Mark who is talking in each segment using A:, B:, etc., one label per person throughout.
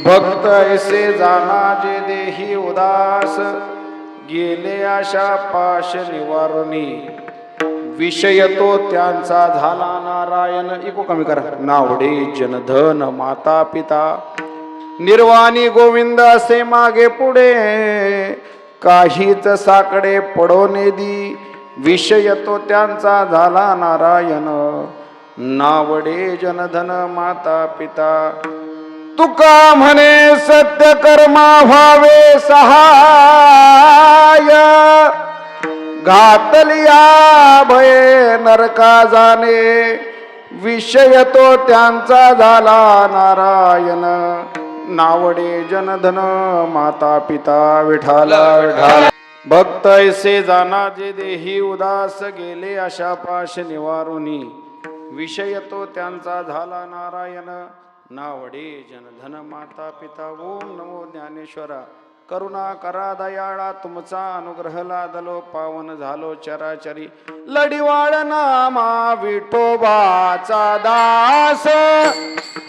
A: भक्त ऐसे जाना जे देही उदास, गेले आशा पाश निवारणी, विषय तो त्यांचा झाला नारायण. इको कमी करा. नावडे जनधन माता पिता, निर्वाणी गोविंद असे मागे पुढे, काहीच साकडे पडोने दी, विषय तो त्यांचा झाला नारायण. नावडे जनधन माता पिता, तुका म्हणे सत्य कर्मा व्हावे सहाय, घातलिया भये नरका जाणे, विषय तो त्यांचा झाला नारायण. नावडे जनधन माता पिता विठाला विठाला. भक्त ऐसे जाना जे देही उदास, गेले आशा पाश निवारुनी, विषय तो त्यांचा झाला नारायण. नावडे जनधन माता पिता. ओम नमो ज्ञानेश्वरा. करुणा करा दयाळा, तुमचा अनुग्रह लादलो, पावन झालो चराचरी. लढिवाळ नामा विठोबाचा दास,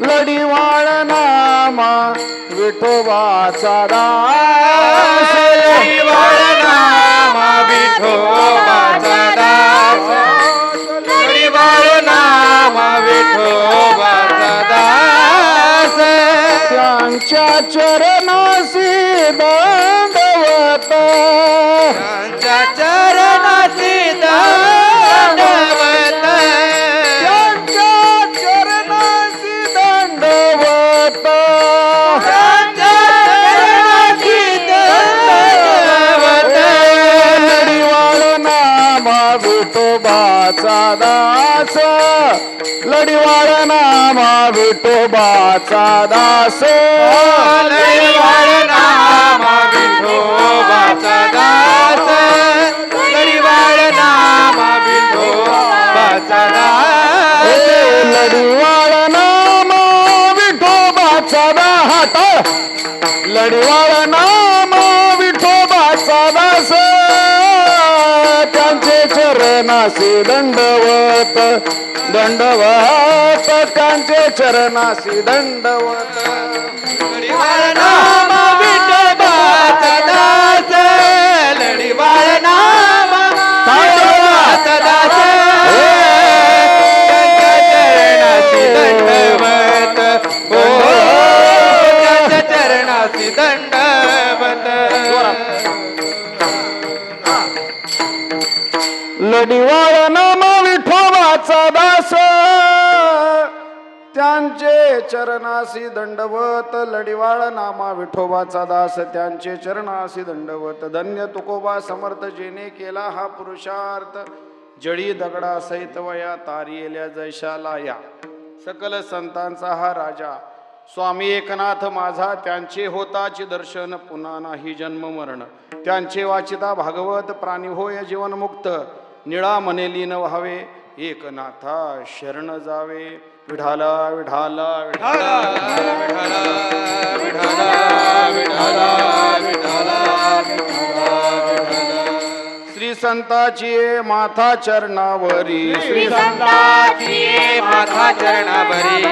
A: लढिवाळ नामा विठोबाचा दास,
B: लढिवाळ नामा विठोबाचा दास, लढिवाळ नामा विठोबाचा दास.
A: त्यांच्या चरणासी दंडवत,
B: त्यांच्या चरणासी दंडवत,
A: त्यांच्या चरणासी दंडवत,
B: त्यांच्या चरणासी दंडवत.
A: लढिवाळ नामा विठोबाचा दास, लढिवाळ नामा विठोबाचा दास,
B: लढिवाळ नामा विठोबाचा दास, लढिवाळ नामा विठोबाचा दास.
A: लढिवाळ नामा विठोबाचा दास, लढिवाळ नामा विठोबाचा दास. त्यांचे चरणासी दंडवत, दंडवत, त्यांचे चरणासी दंडवत.
B: लढिवाळ नामा विठोबाचा दास, लढिवाळ नामा विठोबाचा दास. त्यांच्या चरणासी दंडवत, ओ त्यांच्या चरणासी दंडवत.
A: लढिवाळ नाम विठोबाचा दास, त्यांचे चरणासी दंडवत. लढिवाळ नामा विठोबाचा दास, त्यांचे चरणासी दंडवत. धन्य तुकोबा समर्थ जेने केला हा पुरुषार्थ, जळी दगडा सहित वया तारियेल्या जैशाला या. सकल संतांचा हा राजा स्वामी एकनाथ माझा, त्यांचे होताचे दर्शन पुन्हा नाही जन्म मरण. त्यांचे वाचिता भागवत प्राणी होय जीवनमुक्त, निळा मने लीन व्हावे एकनाथा शरण जावे. विठाला विठाला विठाला
B: विठाला विठाला विठाला विठाला विठाला.
A: श्री संताची माथा चरणावरी,
B: श्री संताची माथा चरणावरी,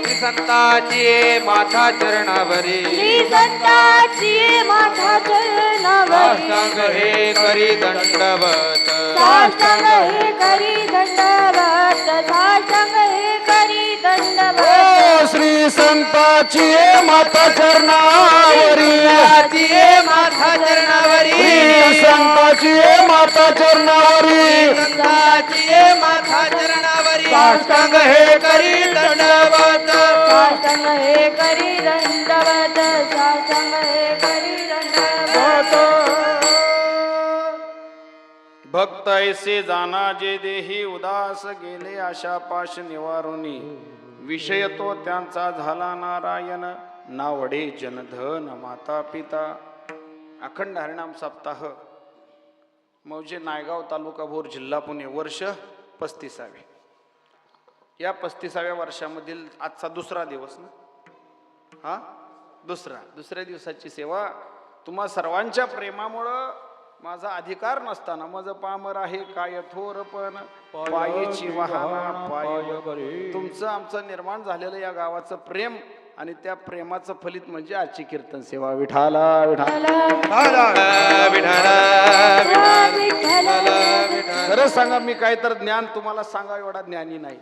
B: श्री संताची माथा चरणावरी.
C: श्री संताची माथा चरणावरी,
B: साष्टांग हे करी दंडवत,
C: साष्टांग हे करी दंडवत, साष्टांग हे करी दंडवत.
A: श्री संताची माथा चरणावरी,
B: माथा चरणावरी,
A: श्री संताची माथा चरणावरी,
B: संताची माथा चरणावरी. साष्टांग हे करी दंडवत,
C: साष्टांग हे करी दंडवत, साष्टांग हे करी दंडवत.
A: भक्त ऐसे जाना जे देही उदास, गेले आशा पाश निवारुनी, विषय तो त्यांचा झाला नारायण. नावडे जनधन माता पिता. अखंड हरिनाम सप्ताह मौजे नायगाव तालुका भोर जिल्हा पुणे. वर्ष 35. या 35व्या वर्षामधील आजचा दुसरा दिवस ना, हा दुसऱ्या दिवसाची सेवा. तुम्हा सर्वांच्या प्रेमामुळं माझा अधिकार नसताना माझं पामर आहे काय थोरपण पायीची वाहना पाय. तुमचं आमचं निर्माण झालेलं या गावाचं प्रेम आणि त्या प्रेमाचं फलित म्हणजे आजची कीर्तन सेवा. विठाला विठाला. खरं सांगा, मी काय तर ज्ञान तुम्हाला सांगा एवढा ज्ञानी नाही.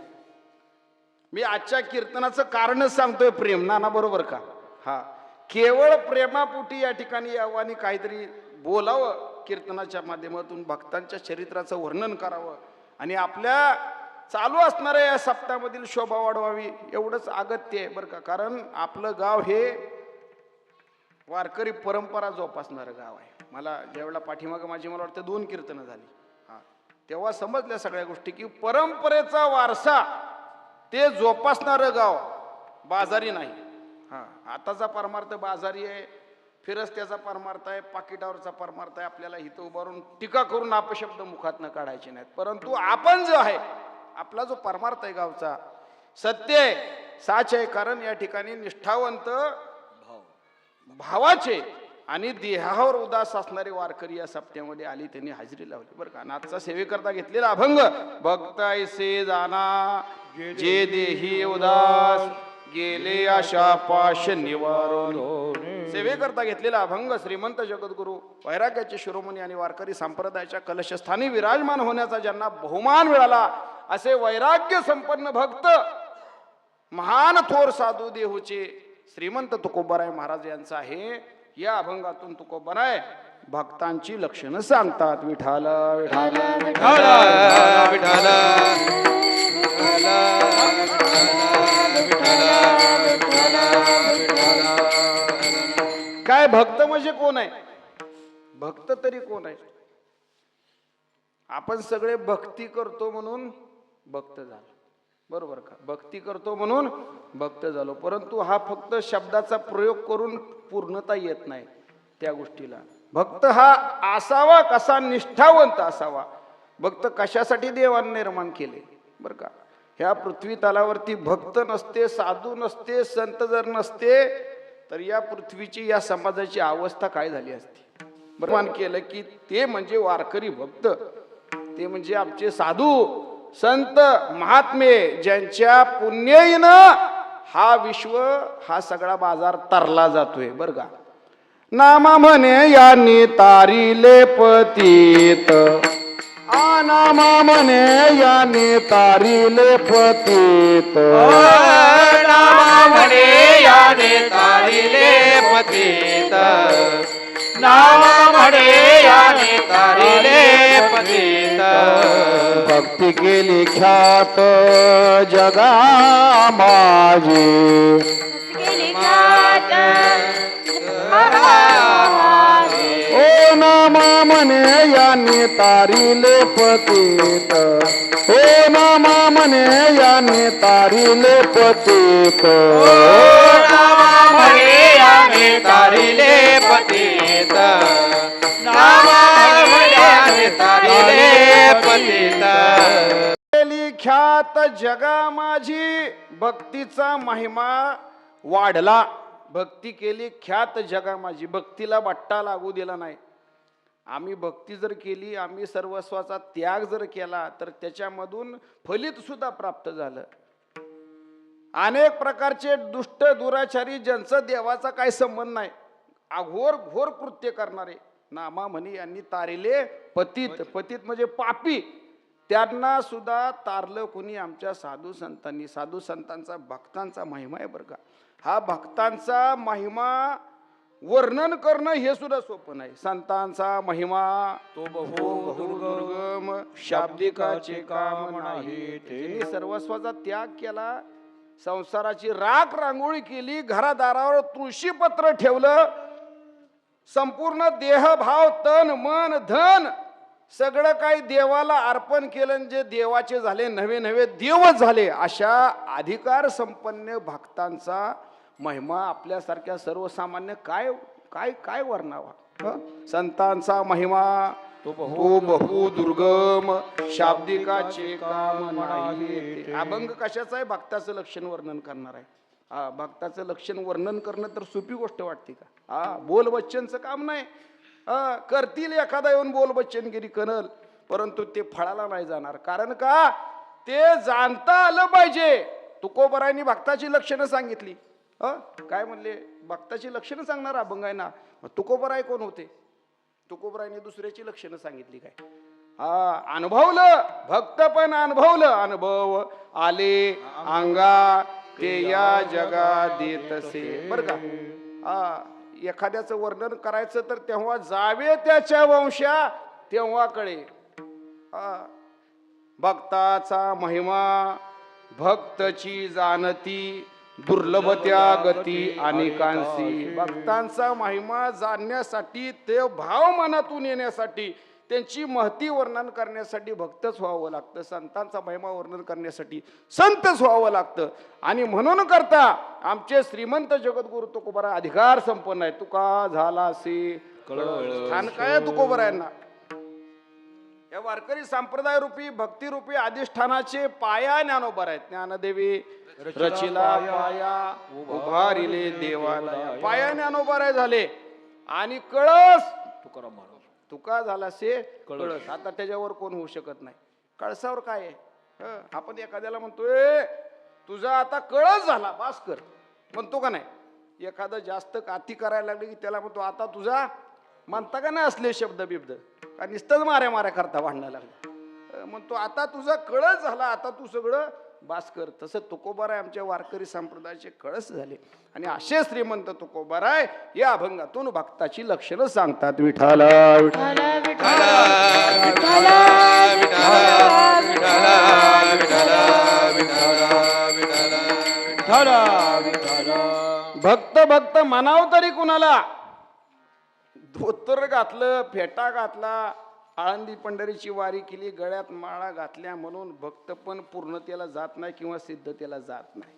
A: मी आजच्या कीर्तनाचं कारणच सांगतोय, प्रेम. नाना बरोबर का? हा, केवळ प्रेमापोटी या ठिकाणी यावं आणि काहीतरी बोलावं, कीर्तनाच्या माध्यमातून भक्तांच्या चरित्राचं वर्णन करावं आणि आपल्या चालू असणाऱ्या या सप्ताहामधील शोभा वाढवावी, एवढंच अगत्य आहे बरं का. कारण आपलं गाव हे वारकरी परंपरा जोपासणारं गाव आहे. मला ज्यावेळेला पाठीमागं माझी मला वाटतं 2 कीर्तनं झाली, हा, तेव्हा समजल्या सगळ्या गोष्टी की परंपरेचा वारसा ते जोपासणारं गाव, बाजारी नाही. हा, आताचा परमार्थ बाजारी आहे, फिरस्त्याचा परमार्थ आहे, पाकिटावरचा परमार्थ आहे. आपल्याला इथं उभारून टीका करून अपशब्द मुखात न काढायचे नाहीत. परंतु आपण जो आहे, आपला जो परमार्थ आहे गावचा, सत्य आहे, साच आहे. कारण या ठिकाणी निष्ठावंत भावाचे आणि देहावर उदास असणारे वारकरी या सप्त्यामध्ये आली, त्यांनी हजेरी लावली बरं का. आजचा सेवेकरता घेतलेला अभंग, भक्त ऐसे जाना जे देही उदास गेले आशा पाश निवारून. सेवेकरता घेतलेला अभंग श्रीमंत जगद्गुरु वैराग्याचे शिरोमणी आणि वारकरी संप्रदायाच्या कलशस्थानी विराजमान होण्याचा ज्यांना बहुमान मिळाला, असे वैराग्य संपन्न भक्त, महान थोर साधू देहूचे श्रीमंत तुकोबाराय महाराज यांचा आहे. या अभंगातून तुकोबाराय भक्तांची लक्षणं सांगतात. विठाला विठाला
B: विठाला विठाला
A: काय भक्त म्हणजे कोण आहे? भक्त तरी कोण आहे? आपण सगळे भक्ती करतो म्हणून भक्त झालो, बरोबर का? भक्ती करतो म्हणून भक्त झालो, परंतु हा फक्त शब्दाचा प्रयोग करून पूर्णता येत नाही त्या गोष्टीला. भक्त हा असावा कसा? निष्ठावंत असावा. भक्त कशासाठी देवाने निर्माण केले बरं का? ह्या पृथ्वी तलावरती भक्त नसते, साधू नसते, संत जर नसते तर या पृथ्वीची, या समाजाची अवस्था काय झाली असती? निर्माण केलं की ते म्हणजे वारकरी भक्त, ते म्हणजे आमचे साधू संत महात्मे, ज्यांच्या पुण्यईनं हा विश्व, हा सगळा बाजार तरला जातोय बरं का. नामा म्हणे यांनी तारिले पतित, नामा म्हणे यांनी तारिले पतित,
B: नामा म्हणे याने तारिले पतित, नामा म्हणे याने तारिले पतित.
A: भक्ती केली ख्यात जगा माझी, ओ नामा म्हणे यांनी तारिले पतित, ओ नामा म्हणे यांनी तारिले पतित,
B: नामा म्हणे याने तारिले पतित, नामा म्हणे याने तारिले पतित.
A: केली ख्यात जगा माझी, भक्तीचा महिमा वाढला. भक्ती केली ख्यात जगा माझी, भक्तीला बट्टा लागू दिला नाही. आम्ही भक्ती जर केली, आम्ही सर्वस्वाचा त्याग जर केला तर त्याच्यामधून फलित सुद्धा प्राप्त झालं. अनेक प्रकारचे दुष्ट दुराचारी, ज्यांचा देवाचा काही संबंध नाही, अघोर घोर कृत्य करणारे, नामा म्हणे यांनी तारिले पतित, पतित म्हणजे पापी, त्यांना सुद्धा तारलं कुणी? आमच्या साधू संतांनी. साधू संतांचा, भक्तांचा महिमा आहे बरं का. हा भक्तांचा महिमा वर्णन करणं हे सुद्धा सोपं नाही. संतांचा महिमा तो बहुदुर्गम, शाब्दिकाचे काम नाही. त्यांनी सर्वस्वाचा त्याग केला, संसाराची राख रांगोळी केली, घरादारावर तुळशीपत्र ठेवलं, संपूर्ण देहभाव, तन मन धन सगळं काही देवाला अर्पण केलं. जे देवाचे झाले, नवे नवे देवच झाले. अशा अधिकार संपन्न भक्तांचा महिमा आपल्यासारख्या सर्वसामान्य काय काय काय वर्णावा? संतांचा महिमा तो बहु दुर्गम, शाब्दिकाचे काम नाही. अभंग कशाचा आहे? भक्ताचं लक्षण वर्णन करणार आहे. हा, भक्ताचं लक्षण वर्णन करणं तर सोपी गोष्ट वाटते का? हा, बोल बच्चनचं काम नाही. करतील एखादा येऊन बोल बच्चनगिरी कनल, परंतु ते फळाला नाही जाणार. कारण का? ते जाणता आलं पाहिजे. तुकोबारायांनी भक्ताची लक्षणं सांगितली. काय म्हणले? भक्ताची लक्षणं सांगणार अभंग आहे ना. तुकोबराय कोण होते? तुकोबरायने दुसऱ्याची लक्षणं सांगितली काय? अनुभवलं, भक्त पण अनुभवलं, अनुभव आले अंगा ते या जगा देतसे. बर का? एखाद्याचं वर्णन करायचं तर तेव्हा जावे त्याच्या वंशा, तेव्हा कळे. भक्ताचा महिमा भक्तची जाणती, दुर्लभ त्या गती अनेकांशी. भक्तांचा महिमा जाणण्यासाठी, ते भाव मनातून येण्यासाठी, त्यांची महती वर्णन करण्यासाठी भक्तच व्हावं लागतं. संतांचा महिमा वर्णन करण्यासाठी संतच व्हावं लागतं. आणि म्हणून करता आमचे श्रीमंत जगद्गुरु तुकोबराय अधिकार संपन्न आहे. तुका झाला असे स्थान काय तुकोबरायांना. या वारकरी संप्रदाय रूपी भक्ती रूपी अधिष्ठानाचे पाया ज्ञानोबा आहेत. ज्ञानदेवी रचिला पाया उभारिले देवालया. पाया ज्ञानोबा झाले आणि कळस तुका झाला से कळस. आता त्याच्यावर कोण होऊ शकत नाही. कळसावर काय आहे? आपण एखाद्याला म्हणतोय तुझा आता कळस झाला, बास कर म्हणतो का नाही? एखादं जास्त काती करायला लागले की त्याला म्हणतो आता तुझा, म्हणता का नाही असले शब्द बिब्द? का नुसतंच माऱ्या माऱ्या करता भांडणं लागलं. म्हणतो आता तुझा कळस झाला, आता तू सगळं बास कर. तसं तुकोबाराय आमच्या वारकरी संप्रदायाचे कळस झाले. आणि असे श्रीमंत तुकोबाराय या अभंगातून भक्ताची लक्षणं सांगतात. विठाला
C: विठ्ठल विठ्ठल
A: भक्त भक्त म्हणाव तरी कुणाला. धोतर घातलं, फेटा घातला, आळंदी पंढरीची वारी केली, गळ्यात माळा घातल्या म्हणून भक्त पण पूर्णतेला जात नाही किंवा सिद्धतेला जात नाही.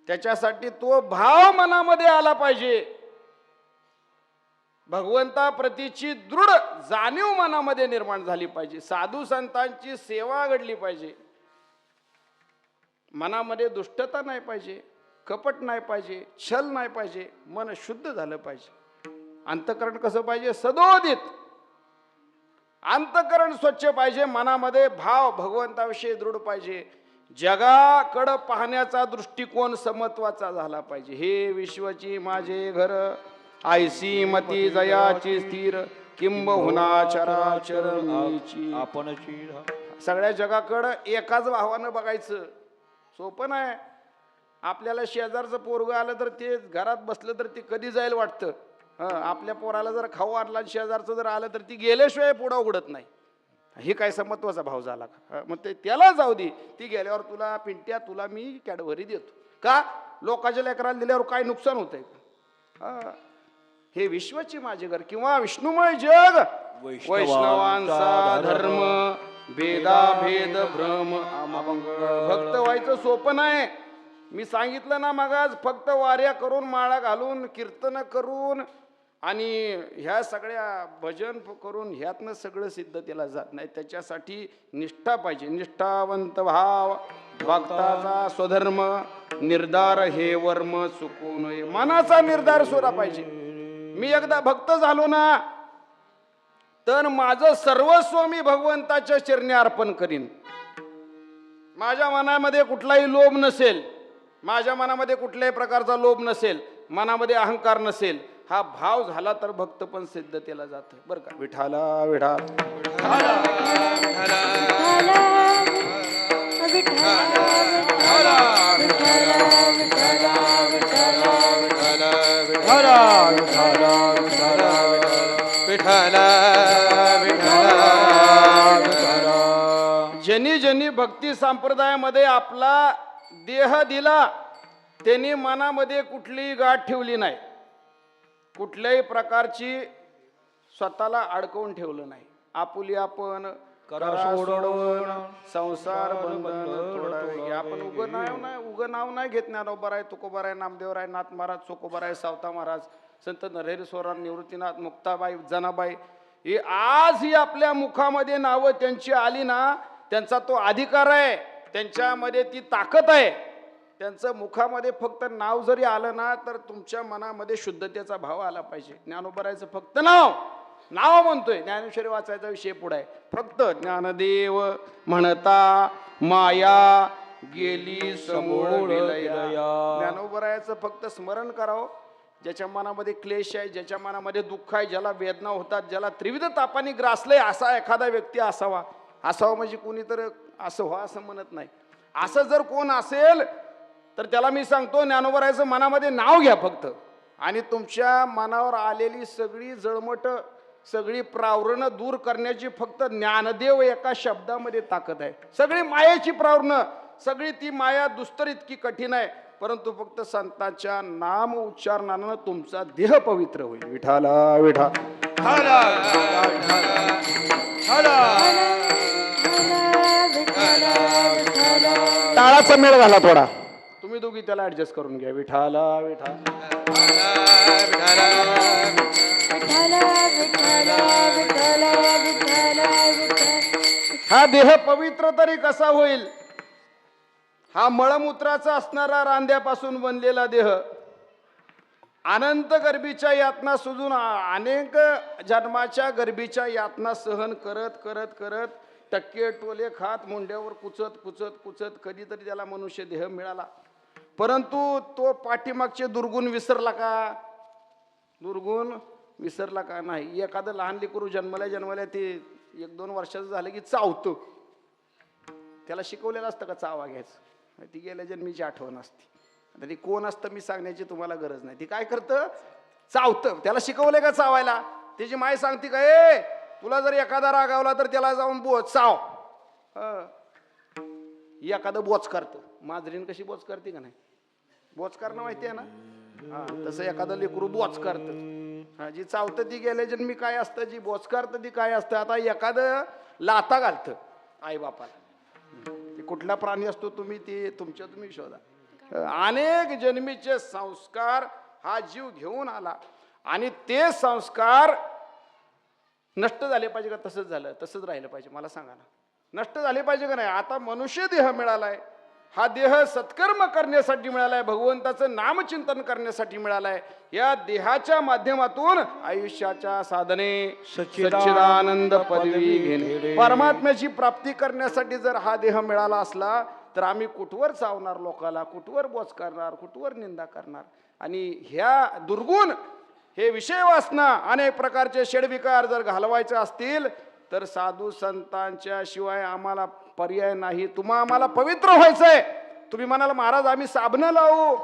A: त्याच्यासाठी तो भाव मनामध्ये आला पाहिजे. भगवंता प्रतीची दृढ जाणीव मनामध्ये निर्माण झाली पाहिजे. साधू संतांची सेवा घडली पाहिजे. मनामध्ये दुष्टता नाही पाहिजे, कपट नाही पाहिजे, छल नाही पाहिजे. मन शुद्ध झालं पाहिजे. अंतःकरण कसं पाहिजे? सदोदित अंतःकरण स्वच्छ पाहिजे. मनामध्ये भाव भगवंताविषयी दृढ पाहिजे. जगाकडं पाहण्याचा दृष्टिकोन समत्वाचा झाला पाहिजे. हे विश्वची माझे घर, आयसी मती जयाची स्थिर, किंबहुना चराचर मीची.
B: आपणची
A: सगळ्या जगाकडं एकाच भावानं बघायचं सोपं नाही. आपल्याला शेजारचं पोरगं आलं तर ते घरात बसलं तर ते कधी जाईल वाटतं. आपल्या पोराला जर खाऊ आणला शेजारचं जर आलं तर ती गेल्याशिवाय पुढं उघडत नाही. हे काय समत्वाचा भाव झाला का? मग ते त्याला जाऊ दे, ती गेल्यावर तुला पिंट्या तुला मी कॅडबरी देतो का? लोकांच्या लेकराला दिल्यावर काय नुकसान होतंय का? हे विश्वाची माझे घर किंवा विष्णुमय जग, वैष्णवांचा धर्म, भेदा भेद भ्रम अमंग. भक्त व्हायचं सोपं नाही. मी सांगितलं ना मगाच, फक्त वाऱ्या करून माळा घालून कीर्तन करून आणि ह्या सगळ्या भजन करून ह्यातनं सगळं सिद्धतेला जात नाही. त्याच्यासाठी निष्ठा पाहिजे. निष्ठावंत भाव भक्ताचा स्वधर्म, निर्धार हे वर्म चुकू नये. मनाचा निर्धार सोडा पाहिजे. मी एकदा भक्त झालो ना तर माझं सर्वस्व मी भगवंताच्या चरणी अर्पण करीन. माझ्या मनामध्ये कुठलाही लोभ नसेल, माझ्या मनामध्ये कुठल्याही प्रकारचा लोभ नसेल, मनामध्ये अहंकार नसेल. हा भाव झाला तर भक्त पण सिद्धतेला जात. बरं का? विठाला विठा ज्यांनी ज्यांनी भक्ती संप्रदायामध्ये आपला देह दिला त्यांनी मनामध्ये कुठलीही गाठ ठेवली नाही. कुठल्याही प्रकारची स्वतःला अडकवून ठेवलं नाही. आपुली आपण करा सोडवून संसार बंधन तोडावे. आपण उगं नाव नाही घेत. ज्ञानोबाराय, तुकोबाराय, नामदेवराय, नाथ महाराज, चोकोबाराय, सावता महाराज, संत नरहरी सोरान, निवृत्तीनाथ, मुक्ताबाई, जनाबाई, ही आज ही आपल्या मुखामध्ये नावं त्यांची आली ना, त्यांचा तो अधिकार आहे, त्यांच्यामध्ये ती ताकद आहे. त्यांचं मुखामध्ये फक्त नाव जरी आलं ना तर तुमच्या मनामध्ये शुद्धतेचा भाव आला पाहिजे. ज्ञानोबारायचं फक्त नाव म्हणतोय. ज्ञानेश्वरी वाचायचा विषय पुढे आहे. फक्त ज्ञानदेव म्हणता माया गेली समूळ विलया. ज्ञानोबरायाचं फक्त स्मरण करावं. ज्याच्या मनामध्ये क्लेश आहे, ज्याच्या मनामध्ये दुःख आहे, ज्याला वेदना होतात, ज्याला त्रिविध तापाने ग्रासलंय, असा एखादा व्यक्ती असावा. असावा म्हणजे कोणी तर असं व्हा असं म्हणत नाही. असं जर कोण असेल तर त्याला मी सांगतो, ज्ञानोबरायाचं मनामध्ये नाव घ्या फक्त, आणि तुमच्या मनावर आलेली सगळी जळमट, सगळी प्रावरणं दूर करण्याची फक्त ज्ञानदेव एका शब्दामध्ये ताकद आहे. सगळी मायेची प्रावरणं, सगळी ती माया दुस्तर इतकी कठीण आहे, परंतु फक्त संतांच्या नाम उच्चारणानं तुमचा देह पवित्र होईल. विठाला विठा टाळाचा मेळ घाला थोडा, तुम्ही दोघी त्याला ऍडजस्ट करून घ्या. विठाला विठा हा देह पवित्र तरी कसा होईल? हा मळमूत्राचा असणारा रांद्यापासून बनलेला देह अनंत गर्भीच्या यातना सुजून अनेक जन्माच्या गर्भीच्या यातना सहन करत करत करत टक्के टोले खात मुंड्यावर कुचत कुचत कुचत कधीतरी त्याला मनुष्य देह मिळाला. परंतु तो पाठीमागचे दुर्गुण विसरला का? दुर्गुण विसरला का? नाही. एखादं लहान लेकरू जन्मल्या ते 1-2 वर्षाचं झालं की चावतं. त्याला शिकवलेलं असतं का चावा घ्यायचं? ती गेल्या जन्मीची आठवण असते. आता ती कोण असतं मी सांगण्याची तुम्हाला गरज नाही. ती काय करतं? चावतं. त्याला शिकवलंय का चावायला? त्याची माय सांगते का, ए तुला जर एखादा रागावला तर त्याला जाऊन बोच चाव. एखादं बोच करतं. माजरीन कशी बोच करते का नाही? बोच करणं माहिती आहे ना? तसं एखादं लेकरू बोच करतं. जी चावतं ती गेल्या जन्मी काय असतं, जी बोच करतं ती काय असतं. आता एखादं लाता घालतं आई बापाला, ते कुठला प्राणी असतो तुम्ही ते तुम्ही शोधा. अनेक जन्मीचे संस्कार हा जीव घेऊन आला आणि ते संस्कार नष्ट झाले पाहिजे का? तसंच झालं, तसंच राहिलं पाहिजे. मला सांगा ना, नष्ट झाले पाहिजे का नाही? आता मनुष्य देह मिळालाय. हा देह सत्कर्म करण्यासाठी मिळालाय, भगवंताचं नामचिंतन करण्यासाठी मिळालाय. या देहाच्या माध्यमातून आयुष्याच्या साधने, सच्चिदानंद पदवी घेणे, परमात्म्याची प्राप्ती करण्यासाठी जर हा देह मिळाला असला तर आम्ही कुठवर चावणार लोकाला, कुठवर बोच करणार, कुठवर निंदा करणार. आणि ह्या दुर्गुण, हे विषय वासना, अनेक प्रकारचे षडविकार जर घालवायचे असतील तर साधू संतांच्या शिवाय आम्हाला पर्याय नाही. आम्हाला पवित्र व्हायचंय. तुम्ही म्हणाल महाराज आम्ही साबणं लावू,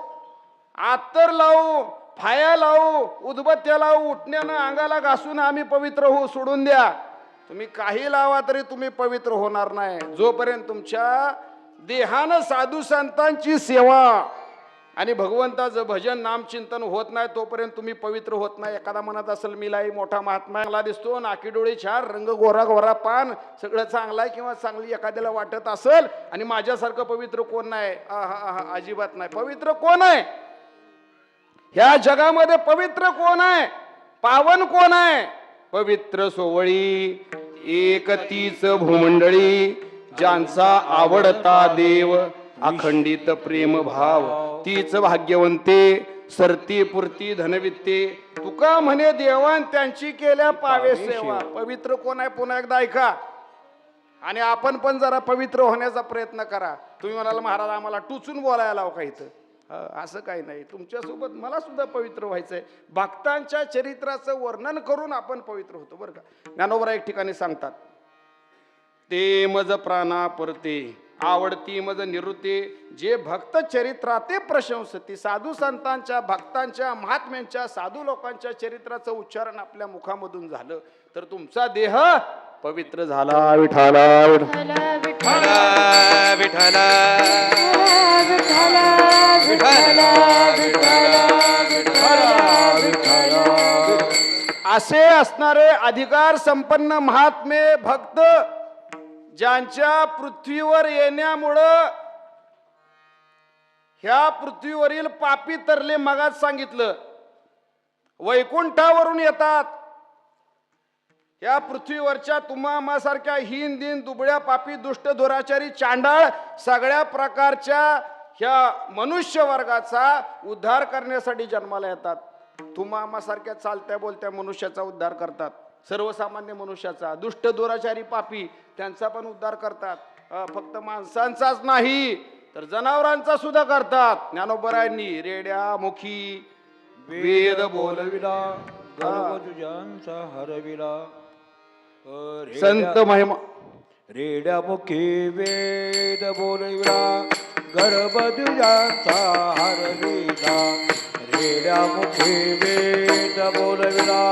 A: आत्तर लावू, फाया लावू, उदबत्त्या लावू, उठण्यानं अंगाला घासून आम्ही पवित्र होऊ, सोडून द्या. तुम्ही काही लावा तरी तुम्ही पवित्र होणार नाही. जोपर्यंत तुमच्या देहानं साधू संतांची सेवा आणि भगवंताचं भजन नामचिंतन होत नाही तोपर्यंत तुम्ही पवित्र होत नाही. एखादा म्हणत असेल मीलाई मोठा महात्मा चांगला दिसतो, नाकी डोळे छान, रंग गोरा गोरा, पान सगळं चांगलं आहे, किंवा चांगली एखाद्याला वाटत असेल, आणि माझ्यासारखं पवित्र कोण नाही? अजिबात नाही. पवित्र कोण आहे ह्या जगामध्ये? पवित्र कोण आहे? पावन कोण आहे? पवित्र सोवळी एक तीच भूमंडळी, ज्यांचा आवडता देव अखंडित प्रेम भाव, तीच भाग्यवंते सरती पुरती धनवित्ते. तुका म्हणे देवान त्यांची केल्या पावे सेवा. पवित्र कोण आहे? पुन्हा एकदा ऐका आणि आपण पण जरा पवित्र होण्याचा प्रयत्न करा. तुम्ही म्हणाल महाराज आम्हाला टुचून बोलायला लाव का इथं? असं काही नाही. तुमच्यासोबत मला सुद्धा पवित्र व्हायचंय. भक्तांच्या चरित्राचं वर्णन करून आपण पवित्र होतो बरं का. ज्ञानोबा एक ठिकाणी सांगतात, ते मज प्राणा परते आवडती मज निवृत्ती, जे भक्त चरित्राते प्रशंसती. साधू संतांच्या, भक्तांच्या, महात्म्यांच्या, साधू लोकांच्या चरित्राचं उच्चारण आपल्या मुखामधून झालं तर तुमचा देह पवित्र झाला. विठाला असे असणारे अधिकार संपन्न महात्मे भक्त ज्यांच्या पृथ्वीवर येण्यामुळं ह्या पृथ्वीवरील पापी तरले, मगाच सांगितलं, वैकुंठावरून येतात. ह्या पृथ्वीवरच्या तुम्हासारख्या हीन दिन दुबळ्या पापी दुष्ट दुराचारी चांडाळ सगळ्या प्रकारच्या ह्या मनुष्य वर्गाचा उद्धार करण्यासाठी जन्माला येतात. तुम्हासारख्या चालत्या बोलत्या मनुष्याचा उद्धार करतात. सर्वसामान्य मनुष्याचा, दुष्ट दुराचारी पापी त्यांचा पण उद्धार करतात. फक्त माणसांचाच नाही तर जनावरांचा सुद्धा करतात. ज्ञानोबरायांनी रेड्या मुखी वेद बोलविला,
B: गर्व तुझ्यांचा हरविला.
A: संत महिमा
B: रेड्यामुखी वेद बोलविला, गर्भ तुझ्यांचा हरविला. रेड्यामुखी वेद बोलविला,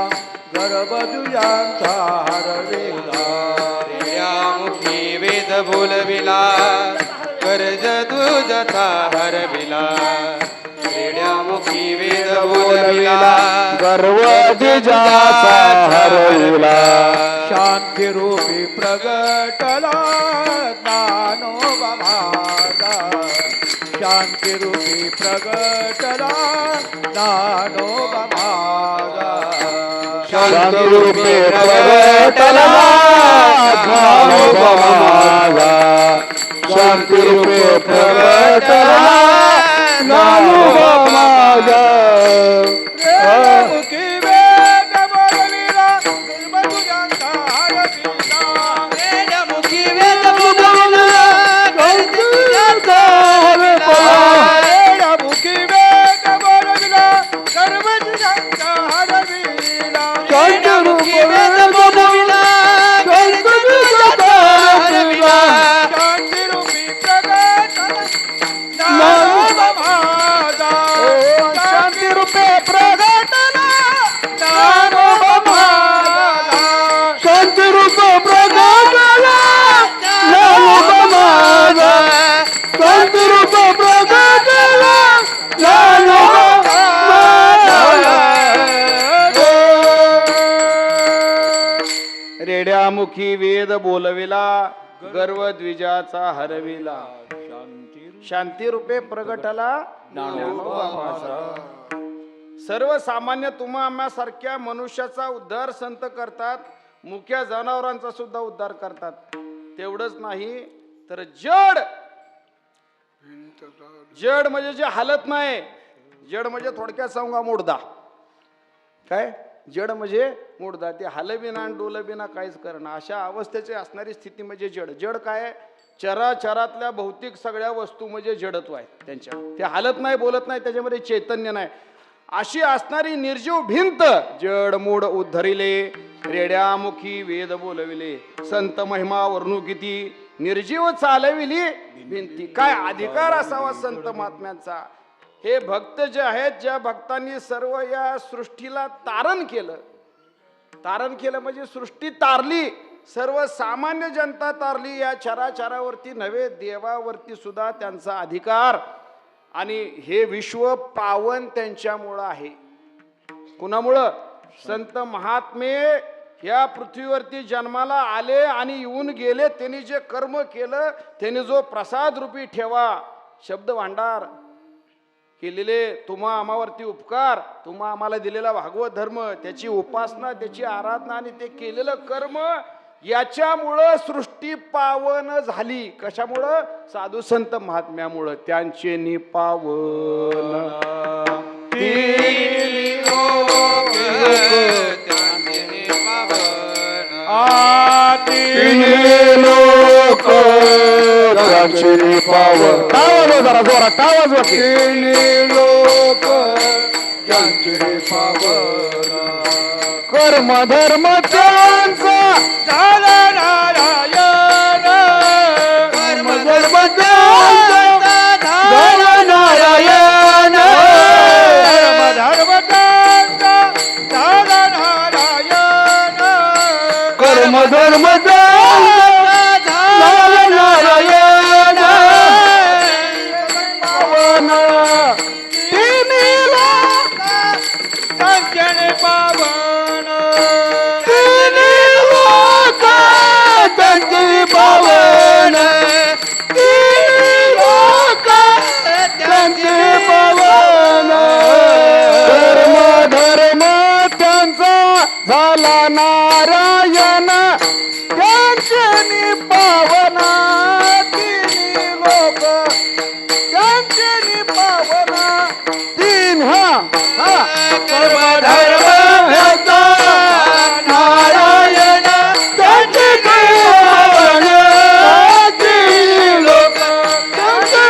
B: गर्भ तुझ्यांचा हरविला.
D: रेड्यामुखी वेद बोलविला, कर्ज तुझचा हरविला. रेड्यामुखी वेद बोलविला,
A: गर्व जिजाचा हरविला.
B: शांती रूपी प्रगटला ज्ञानोबा माझा. शांती रूपी प्रगटला ज्ञानोबा माझा.
A: शांती रूपी प्रगटला ज्ञानोबा माझा. शांती रूपी प्रगटला ज्ञानोबा माझा.
B: मुखी वेद बोलविला, गर्भ तुझ्यांचा हरविला.
D: रेड्यामुखी वेद बोलविला, कर्ज तुझचा हरविला.
B: रेड्यामुखी वेद बोलविला, गर्भ तुझ्यांचा हरविला.
D: रेड्यामुखी वेद बोलविला, कर्ज तुझचा हरविला.
B: शांती रूपी प्रगटला ज्ञानोबा माझा. शांती रूपे प्रगटला ज्ञानोबा माझा.
A: शांती रूप प्रगटला ज्ञानोबा माझा. शांती रूप प्रगटला ज्ञानोबा माझा. रेड्यामुखी वेद बोलविला, गर्व द्विजाचा हरविला. शांती रूपे प्रगटला ज्ञानोबा माझा. सर्वसामान्य तुम्हा आम्हासारख्या मनुष्याचा उद्धार संत करतात, मुख्या जनावरांचा सुद्धा उद्धार करतात. तेवढंच नाही तर जड जड म्हणजे जे हालत नाही, जड म्हणजे थोडक्यात सांगा मुडदा. काय जड म्हणजे मुडदा, ते हलबिना डोलबिना काहीच करणं, अशा अवस्थेची असणारी स्थिती म्हणजे जड. जड काय? चराचरातल्या भौतिक सगळ्या वस्तू म्हणजे जडत्व आहेत त्यांच्या, ते हालत नाही बोलत नाही, त्याच्यामध्ये चैतन्य नाही, अशी असणारी निर्जीव भिंत जड मूड उद्धरिले. रेड्यामुखी वेद बोलविले, संत महिमा वर्णुकिती निर्जीव चालविली भिंती. काय अधिकार असावा संत महात्म्यांचा. हे भक्त जे आहेत, ज्या भक्तांनी सर्व या सृष्टीला तारण केलं, तारण केलं म्हणजे सृष्टी तारली, सर्वसामान्य जनता तारली, या चराचरावरती नव्हे देवावरती सुद्धा त्यांचा अधिकार. आणि हे विश्व पावन त्यांच्यामुळं आहे. कुणामुळं? संत महात्मे या पृथ्वीवरती जन्माला आले आणि येऊन गेले, त्यांनी जे कर्म केलं, त्यांनी जो प्रसाद रूपी ठेवा शब्द भांडार केलेले, तुम्हा आम्हावरती उपकार, तुम्हा आम्हाला दिलेला भागवत धर्म, त्याची उपासना, त्याची आराधना आणि ते केलेलं कर्म, याच्यामुळं सृष्टी पावन झाली. कशामुळं? साधू संत महात्म्यामुळं. त्यांचे निपावन
D: तिन्ही लोक त्यांचे पावन.
A: तिन्ही लोक त्यांचे निपावन. टाळा जरा जोरा, टाळा जोरा.
B: तिन्ही लोक त्यांचे पावन.
A: कर्म धर्म त्यांचा
B: झाला नारायण.
D: कर्म
B: धर्म त्यांचा झाला नारायण. कर्म धर्म त्यांचा झाला नारायण.
A: कर्म धर्म त्यांचा झाला नारायण. पावन तिन्ही लोक
B: त्यांचे पावन.
A: तिन्ही लोक त्यांचे पावन. तिन्ही लोक त्यांचे पावन. कर्म धर्म त्यांचा झाला नारायण. त्यांचे निपावन. तिन्ही लोक त्यांचे निपावन. तीन हा
B: कर्म धर्म ह्याचा नारायण. त्यांचे पावन.
A: तिन्ही लोक त्यांचे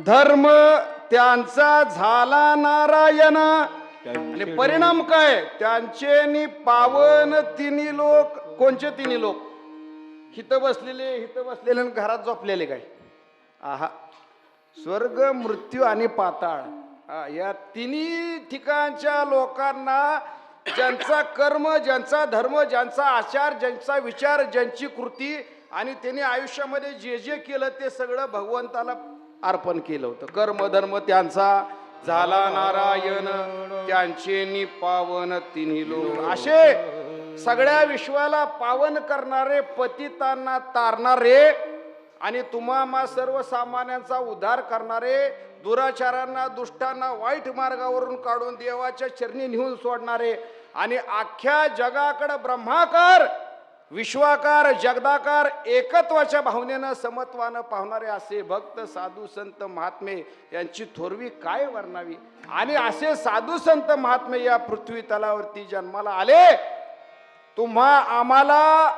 A: धर्म त्यांचा झाला नारायण आणि परिणाम काय त्यांचे पावन तिन्ही लोक. कोणचे तिन्ही लोक? हित बसलेले आणि घरात झोपलेले काय? आहा, स्वर्ग मृत्यू आणि पाताळ या तिन्ही ठिकाणच्या लोकांना ज्यांचा कर्म, ज्यांचा धर्म, ज्यांचा आचार, ज्यांचा विचार, ज्यांची कृती आणि त्यांनी आयुष्यामध्ये जे जे केलं ते सगळं भगवंताला अर्पण केलं होतं. कर्म धर्म त्यांचा झाला नारायण त्यांचे पावन तिन्ही लोक. असे सगळ्या विश्वाला पावन करणारे, पतितांना तारणारे आणि तुम्हा सर्वसामान्यांचा उद्धार करणारे, दुराचारांना दुष्टांना वाईट मार्गावरून काढून देवाच्या चरणी नेऊन सोडणारे आणि अख्ख्या जगाकडे ब्रह्माकार, विश्वाकार, जगदाकार, एकत्वाच्या भावनेनं समत्वानं पाहणारे असे भक्त, साधू, संत, महात्मे यांची थोरवी काय वर्णावी. आणि असे साधू संत महात्मे या पृथ्वी तलावरती जन्माला आले. तुम्हा आम्हाला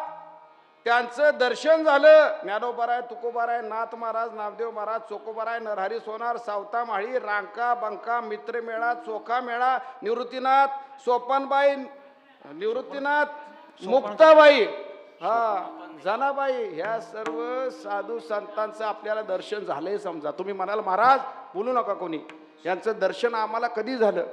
A: त्यांचं दर्शन झालं. ज्ञानोबाराय, तुकोबाराय, नाथ महाराज, नामदेव महाराज, चोकोबाराय, नरहरी सोनार, सावता माळी, रांका बंका, मित्रमेळा, चोखा मेळा, निवृत्तीनाथ, सोपानबाई, निवृत्तीनाथ, मुक्ताबाई, जनाबाई, ह्या सर्व साधू संतांचं आपल्याला दर्शन झालंय. समजा तुम्ही म्हणाल महाराज बोलू नका कोणी, यांचं दर्शन आम्हाला कधी झालं?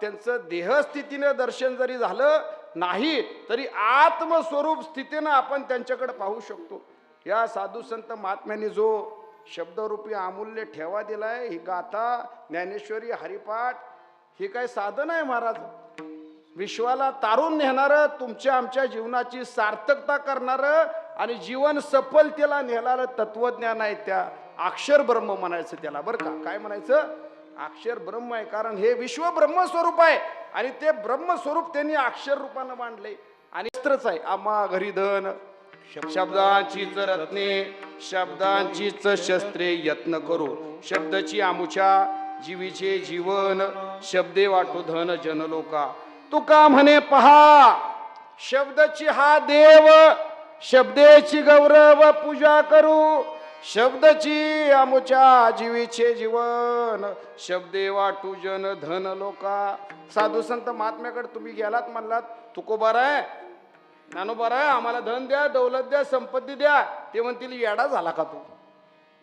A: त्यांचं देहस्थितीने दर्शन जरी झालं नाही तरी आत्मस्वरूप स्थितीनं आपण त्यांच्याकडे पाहू शकतो. या साधू संत महात्म्यांनी जो शब्दरूपी अमूल्य ठेवा दिलाय, ही गाथा, ज्ञानेश्वरी, हरिपाठ, हे काय साधन आहे महाराज? विश्वाला तारून नेणारं, तुमच्या आमच्या जीवनाची सार्थकता करणारं आणि जीवन सफलतेला नेणारं तत्वज्ञान आहे. त्या अक्षर ब्रह्म म्हणायचं त्याला, बरं का? काय म्हणायचं? अक्षर ब्रह्म आहे. कारण हे विश्व ब्रह्मस्वरूप आहे आणि ते ब्रह्मस्वरूप त्यांनी अक्षर रूपानं मांडले. आणि अस्त्रच आहे. आम्हा घरी धन, शब्दांचीच रत्ने, शब्दांचीच शस्त्रे यत्न करू, शब्दाची आमुच्या जीवीचे जीवन, शब्दे वाटो धन जनलोका. तुका म्हणे पहा, शब्दाची हा देव, शब्देची गौरव पूजा करू, शब्दची आमुच्या जीवीचे जीवन, शब्दे वाटू जन धन लोका. साधू संत महात्म्याकडे तुम्ही गेलात, म्हणलात तुकोबाराय, ज्ञानोबाराय, आम्हाला धन द्या, दौलत द्या, संपत्ती द्या. ते म्हणतील येडा झाला का तू?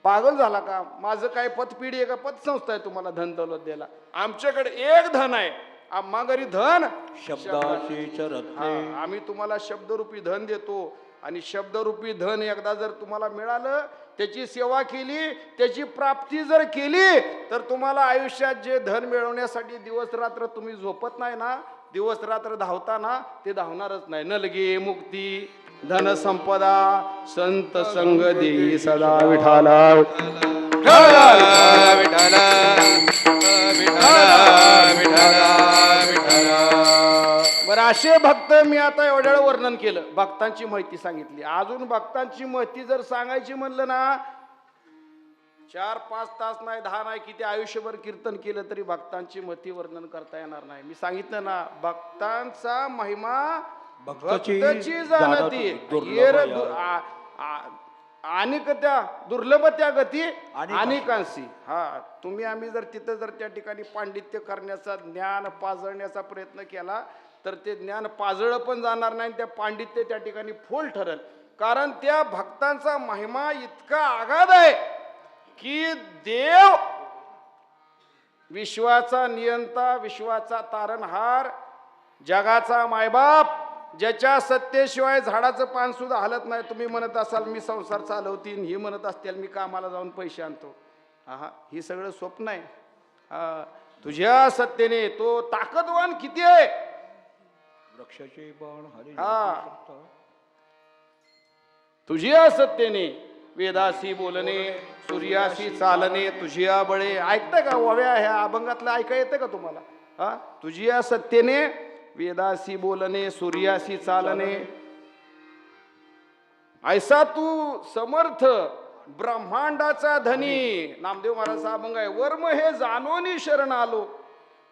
A: पागल झाला का? माझं काय पतपिढी आहे का पतसंस्था आहे तुम्हाला धन दौलत द्यायला? आमच्याकडे एक धन आहे, आम्हा घरी धन
B: शब्दाची रत्ने.
A: आम्ही तुम्हाला शब्दरूपी धन देतो आणि शब्दरूपी धन एकदा जर तुम्हाला मिळालं, त्याची सेवा केली, त्याची प्राप्ती जर केली, तर तुम्हाला आयुष्यात जे धन मिळवण्यासाठी दिवस रात्र तुम्ही झोपत नाही ना, दिवस रात्र धावता ना, ते धावणारच नाही. नलगे मुक्ती धन संपदा संत संग देई सदा विठाला. बरं, असे भक्त मी आता एवढ्या वर्णन केलं, भक्तांची माहिती सांगितली. अजून भक्तांची माहिती जर सांगायची म्हणलं ना, 4-5 तास नाही, 10 नाही, किती आयुष्यभर कीर्तन केलं तरी भक्तांची माहिती वर्णन करता येणार नाही. मी सांगितलं ना, भक्तांचा महिमा भक्ताची जाणती, अनेक त्या दुर्लभ त्या गती अनेकांशी. तुम्ही आम्ही जर तिथं जर त्या ठिकाणी पांडित्य करण्याचा, ज्ञान पाजळण्याचा प्रयत्न केला तर ते ज्ञान पाजळ पण जाणार नाही, त्या पांडित्य त्या ठिकाणी फोल ठरेल. कारण त्या भक्तांचा महिमा इतका आगाध आहे की देव विश्वाचा नियंता, विश्वाचा तारणहार, जगाचा मायबाप, ज्याच्या सत्तेशिवाय झाडाचं पान सुद्धा हलत नाही. तुम्ही म्हणत असाल मी संसार चालवतीन, ही म्हणत असतील मी कामाला जाऊन पैसे आणतो. ही सगळं स्वप्न आहे. तुझ्या सत्तेने तो ताकदवान किती आहे.
B: वृक्षाचे बाण हरी
A: तुझ्या सत्तेने वेदासी बोलणे, सूर्याशी चालणे, तुझ्या बळे. ऐकताय का ओव्या ह्या अभंगातलं ऐका येतं का तुम्हाला? तुझ्या सत्तेने वेदासी बोलणे, सूर्याशी चालणे, ऐसा तू समर्थ ब्रह्मांडाचा धनी. नामदेव महाराजचा अभंग आहे. वर्म हे जाणोनी शरण आलो,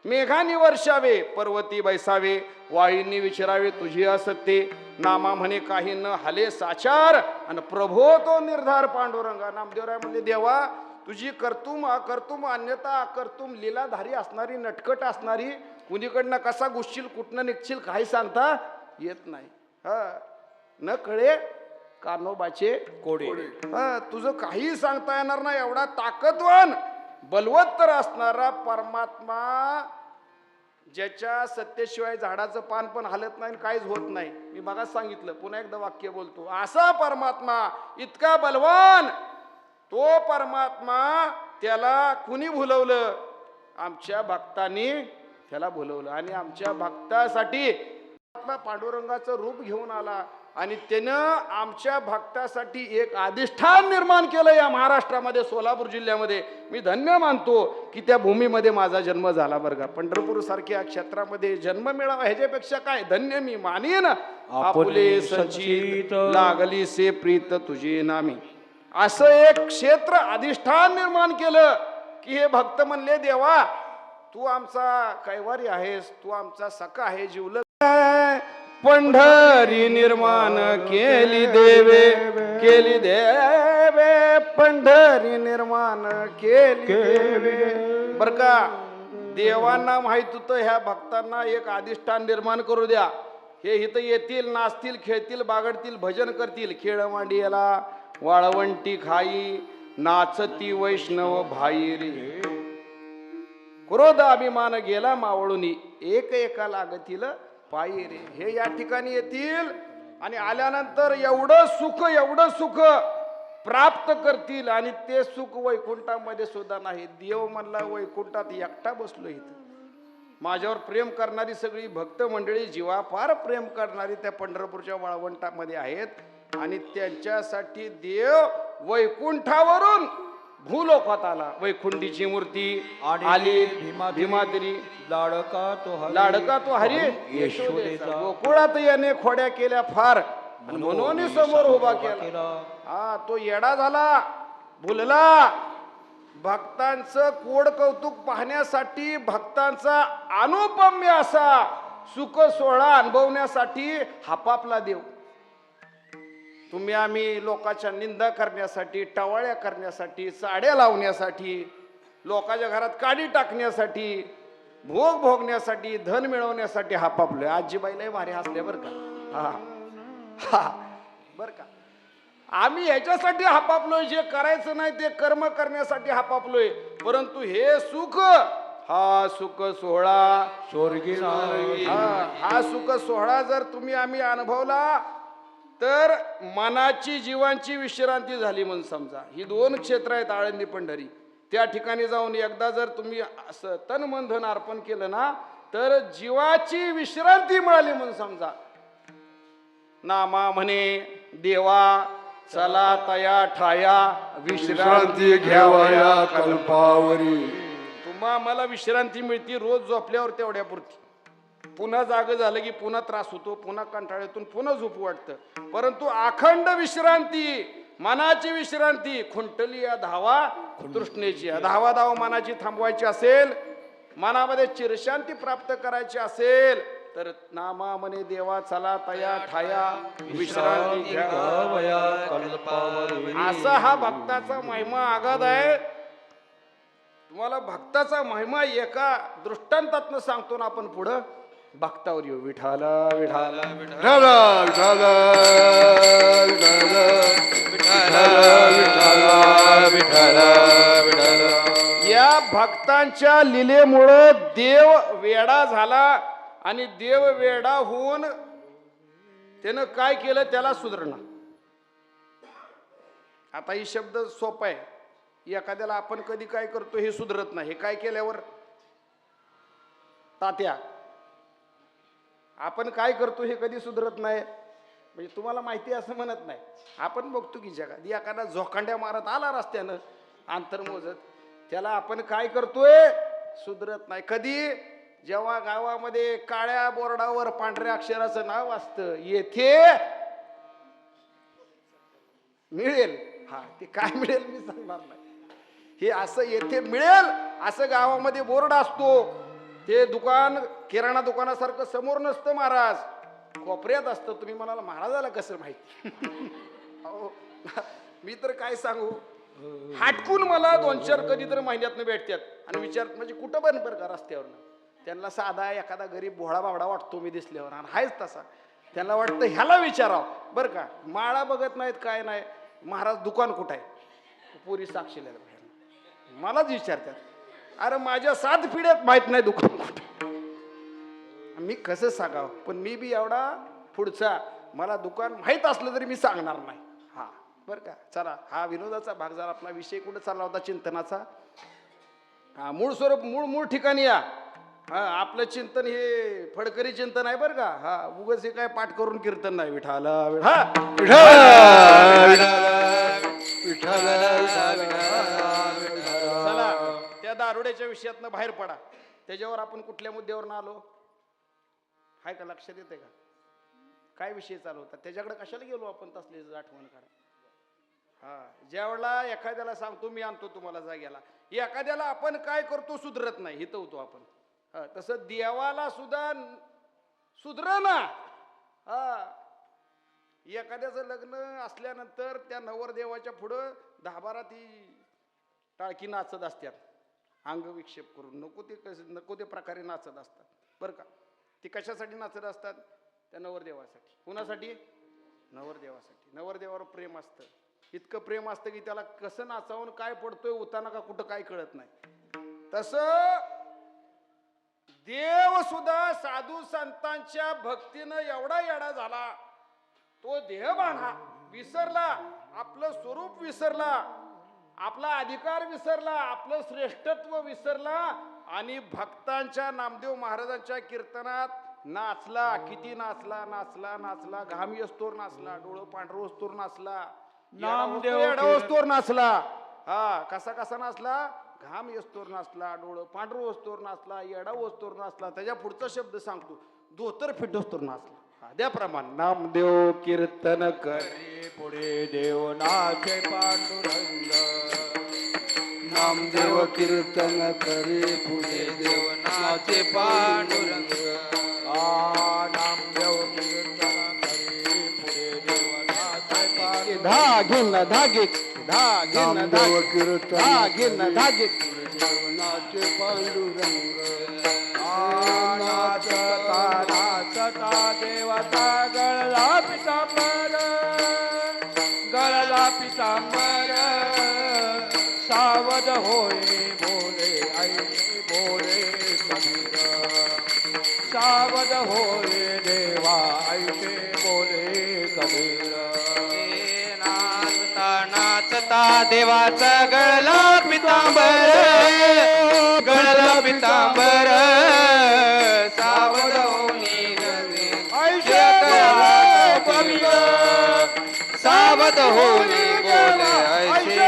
A: मेघानी वर्षावे, पर्वती बैसावे, वाळींनी विचारावे तुझी असत्ते. नामा म्हणे काही न हले साचार, आणि प्रभो तो निर्धार पांडुरंगा. नामदेवराय म्हणजे देवा तुझी कर्तुम अकर्तुम अन्यथा अकर्तुम लीलाधारी असणारी नटखट असणारी कुणीकडनं कसा घुसशील कुठनं निघशील काही सांगता येत नाही. न कळे कानोबाचे
B: कोडे
A: तुझं काही सांगता येणार नाही. एवढा ताकदवान बलवत्तर असणारा परमात्मा ज्याच्या सत्तेशिवाय झाडाचं पान पण हलत नाही काहीच होत नाही. मी मगाच सांगितलं पुन्हा एकदा वाक्य बोलतो. असा परमात्मा इतका बलवान तो परमात्मा त्याला कुणी भुलवलं? आमच्या भक्तांनी त्याला भुलवलं आणि आमच्या भक्तासाठी पांडुरंगाचं रूप घेऊन आला आणि त्यानं आमच्या भक्तासाठी एक अधिष्ठान निर्माण केलं या महाराष्ट्रामध्ये सोलापूर जिल्ह्यामध्ये. मी धन्य मानतो की त्या भूमीमध्ये माझा जन्म झाला बरं का. पंढरपूर सारख्या क्षेत्रामध्ये जन्म मिळावा ह्याच्यापेक्षा काय धन्य मी मानेन. आपुले संचित लागली से प्रीत तुझे नामी. असं एक क्षेत्र अधिष्ठान निर्माण केलं की हे भक्त म्हणले देवा तू आमचा कैवारी आहेस, तू आमचा सखा आहे जीवलग. पंढरी निर्माण केली देवे केली देवे पंढरी निर्माण केली देवे. बर का देवांना माहित होतं ह्या भक्तांना एक अधिष्ठान निर्माण करू द्या. हे इथं येतील नाचतील खेळतील बागडतील भजन करतील. खेळमांडी याला वाळवंटी खाई नाचती वैष्णव भाई रे. क्रोध अभिमान गेला मावळून एक एका लागतील पायी रे. हे या ठिकाणी येतील आणि आल्यानंतर एवढं सुख प्राप्त करतील आणि ते सुख वैकुंठामध्ये सुद्धा नाही. देव म्हणला वैकुंठात एकटा बसलो इथं. माझ्यावर प्रेम करणारी सगळी भक्त मंडळी जीवापार प्रेम करणारी त्या पंढरपूरच्या वाळवंटामध्ये आहेत आणि त्यांच्यासाठी देव वैकुंठावरून भूलोकात आला. वैकुंठीची मूर्ती आली भीमातरी लाडका तो हरी यशोदेचा. गोकुळात याने खोड्या केल्या फार म्हणून समोर उभा केला. तो येडा झाला भुलला. भक्तांचं कोड कौतुक पाहण्यासाठी भक्तांचा अनुपम्य असा सुख सोहळा अनुभवण्यासाठी हापापला देव. तुम्ही आम्ही लोकांच्या निंदा करण्यासाठी टवाळ्या करण्यासाठी साड्या लावण्यासाठी लोकांच्या घरात काडी टाकण्यासाठी भोग भोगण्यासाठी धन मिळवण्यासाठी हापापलोय. आजीबाईला भारी हसले बरं का. हा बरं का आम्ही ह्याच्यासाठी हापापलोय जे करायचं नाही ते कर्म करण्यासाठी हापापलोय. परंतु हे सुख हा सुख सोहळा
B: स्वर्गी
A: हा सुख सोहळा जर तुम्ही आम्ही अनुभवला तर मनाची जीवांची विश्रांती झाली म्हणून समजा. ही दोन क्षेत्र आहेत आळंदी पंढरी. त्या ठिकाणी जाऊन एकदा जर तुम्ही असं तन मन धन अर्पण केलं ना तर जीवाची विश्रांती मिळाली म्हणून समजा. नामा म्हणे देवा चला तया ठाया विश्रांती
E: घ्यावया कल्पावरी.
A: तुम्हा मला विश्रांती मिळते रोज झोपल्यावर तेवढ्या पुरती. पुन्हा जाग झालं की पुन्हा त्रास होतो, पुन्हा कंटाळ्यातून पुन्हा झोपू वाटतं. परंतु अखंड विश्रांती मनाची विश्रांती खुंटली या धावा तृष्णेची. धावा मनाची थांबवायची असेल मनामध्ये चिरशांती प्राप्त करायची असेल तर नामा म्हणे देवा चला तया ठाया विश्रांती घ्यावया
B: कल्पावरी.
A: असा हा भक्ताचा महिमा आगाध आहे. तुम्हाला भक्ताचा महिमा एका दृष्टांतातनं सांगतो ना आपण पुढं. भक्तावर येऊ विठाला विठाला
E: विठाला विठाला विठाला विठाला विठाला.
A: या भक्तांच्या लीलेमुळं देव वेडा झाला आणि देव वेडा होऊन त्यानं काय केलं त्याला सुधारणा. आता ही शब्द सोपा आहे. एखाद्याला आपण कधी काय करतो हे सुधरत नाही. हे काय केल्यावर तात्या आपण काय करतो हे कधी सुधरत नाही. म्हणजे तुम्हाला माहिती असं म्हणत नाही. आपण बघतो की जगात एखादा झोकांड्या मारत आला रस्त्यानं अंतर मोजत त्याला आपण काय करतोय सुधरत नाही. कधी जेव्हा गावामध्ये काळ्या बोर्डावर पांढऱ्या अक्षराचं नाव असतं येथे मिळेल. हा ते काय मिळेल मी सांगणार नाही. हे असं येथे मिळेल असं गावामध्ये बोर्ड असतो. ते दुकान किराणा दुकानासारखं समोर नसतं महाराज कोपऱ्यात असतं. तुम्ही म्हणाला महाराजाला कसं माहिती. मी तर काय सांगू हाटकून मला 2-4 कधी तर महिन्यातनं भेटतात आणि विचारत म्हणजे कुठं बरं का रस्त्यावरनं. त्यांना साधा एखादा गरीब भोळा बावडा वाटतो मी दिसल्यावर आणि हायच तसा. त्यांना वाटतं ह्याला विचारावं बरं का. माळा बघत नाहीत काय नाही. महाराज दुकान कुठं आहे पुरी साक्षीला मलाच विचारतात. अरे माझ्या 7 पिढ्यात माहित नाही दुकान कुठं. मी कसं सांगावं पण मी बी एवढा पुढचा मला दुकान माहीत असलं तरी मी सांगणार नाही. हा बरं का. चला हा विनोदाचा भाग झाला. आपला विषय कुठं चालला होता चिंतनाचा. हा मूळ स्वरूप मूळ ठिकाणी या. हा आपलं चिंतन हे फडकरी चिंतन आहे बरं का. हा उगाच हे काय पाठ करून कीर्तन नाही. विठाला हा चला त्या दारुड्याच्या विषयातनं बाहेर पडा. त्याच्यावर आपण कुठल्या मुद्द्यावर आलो हाय का लक्षात येते का. काय विषय चालू होता त्याच्याकडे कशाला गेलो आपण तसली आठवण करा. हा ज्या वेळेला एखाद्याला सांगतो मी आणतो तुम्हाला जाग्याला एखाद्याला आपण काय करतो सुधरत नाही हित होतो आपण. तसं देवाला सुद्धा सुधर ना. हा एखाद्याचं लग्न असल्यानंतर त्या नवरदेवाच्या पुढं 10-12 ती टाळकी नाचत असतात अंग विक्षेप करून. नको ते प्रकारे नाचत असतात बरं का. ती कशासाठी नाचत असतात त्या नवरदेवासाठी. कुणासाठी नवरदेवासाठी. नवरदेवावर प्रेम असतं. इतकं प्रेम असतं की त्याला कसं नाचावून काय पडतोय उताना का कुठं काय कळत नाही. तसं देव सुद्धा साधू संतांच्या भक्तीनं एवढा येडा झाला तो देहबाणा विसरला. आपलं स्वरूप विसरला. आपला अधिकार विसरला. आपलं श्रेष्ठत्व विसरला आणि भक्तांच्या नामदेव महाराजांच्या कीर्तनात नाचला. किती नाचला नाचला नाचला. घाम येस्तोर नाचला. डोळं पांढरं वस्तूर नाचला. येडा वस्तूर नाचला. हा कसा कसा नाचला. घाम येस्तोर नाचला. डोळं पांढरं वस्तूर नाचला. येडा वस्तूर नाचला. त्याच्या पुढचा शब्द सांगतो धोतर फिटोस्तोर नाचला. त्याप्रमाणे नामदेव कीर्तन करी
B: पुढे देव नाचे पांडुरंग.
E: नामदेव कीर्तन करे पुढे
D: देव नाचे पांडुरंग.
B: नामदेव कीर्तन करे पुढे देव नाचे पांडुरंग.
A: धागिन धागे धागिन
E: नामदेव कीर्तन
A: धागिन धागे
E: नाचे पांडुरंग.
B: नाचता नाचता देवता गळला पितांबर. गळला पितांबर. सावध होय बोले ऐसे बोले कबीर. सावध होय देवा ऐसे बोले कबीर.
D: नाचता नाचता देवाचा गळला पितांबर. गळला पितांबर. सावध होनी
B: ऐसे
D: कबीर. सावध होनी बोले ऐसे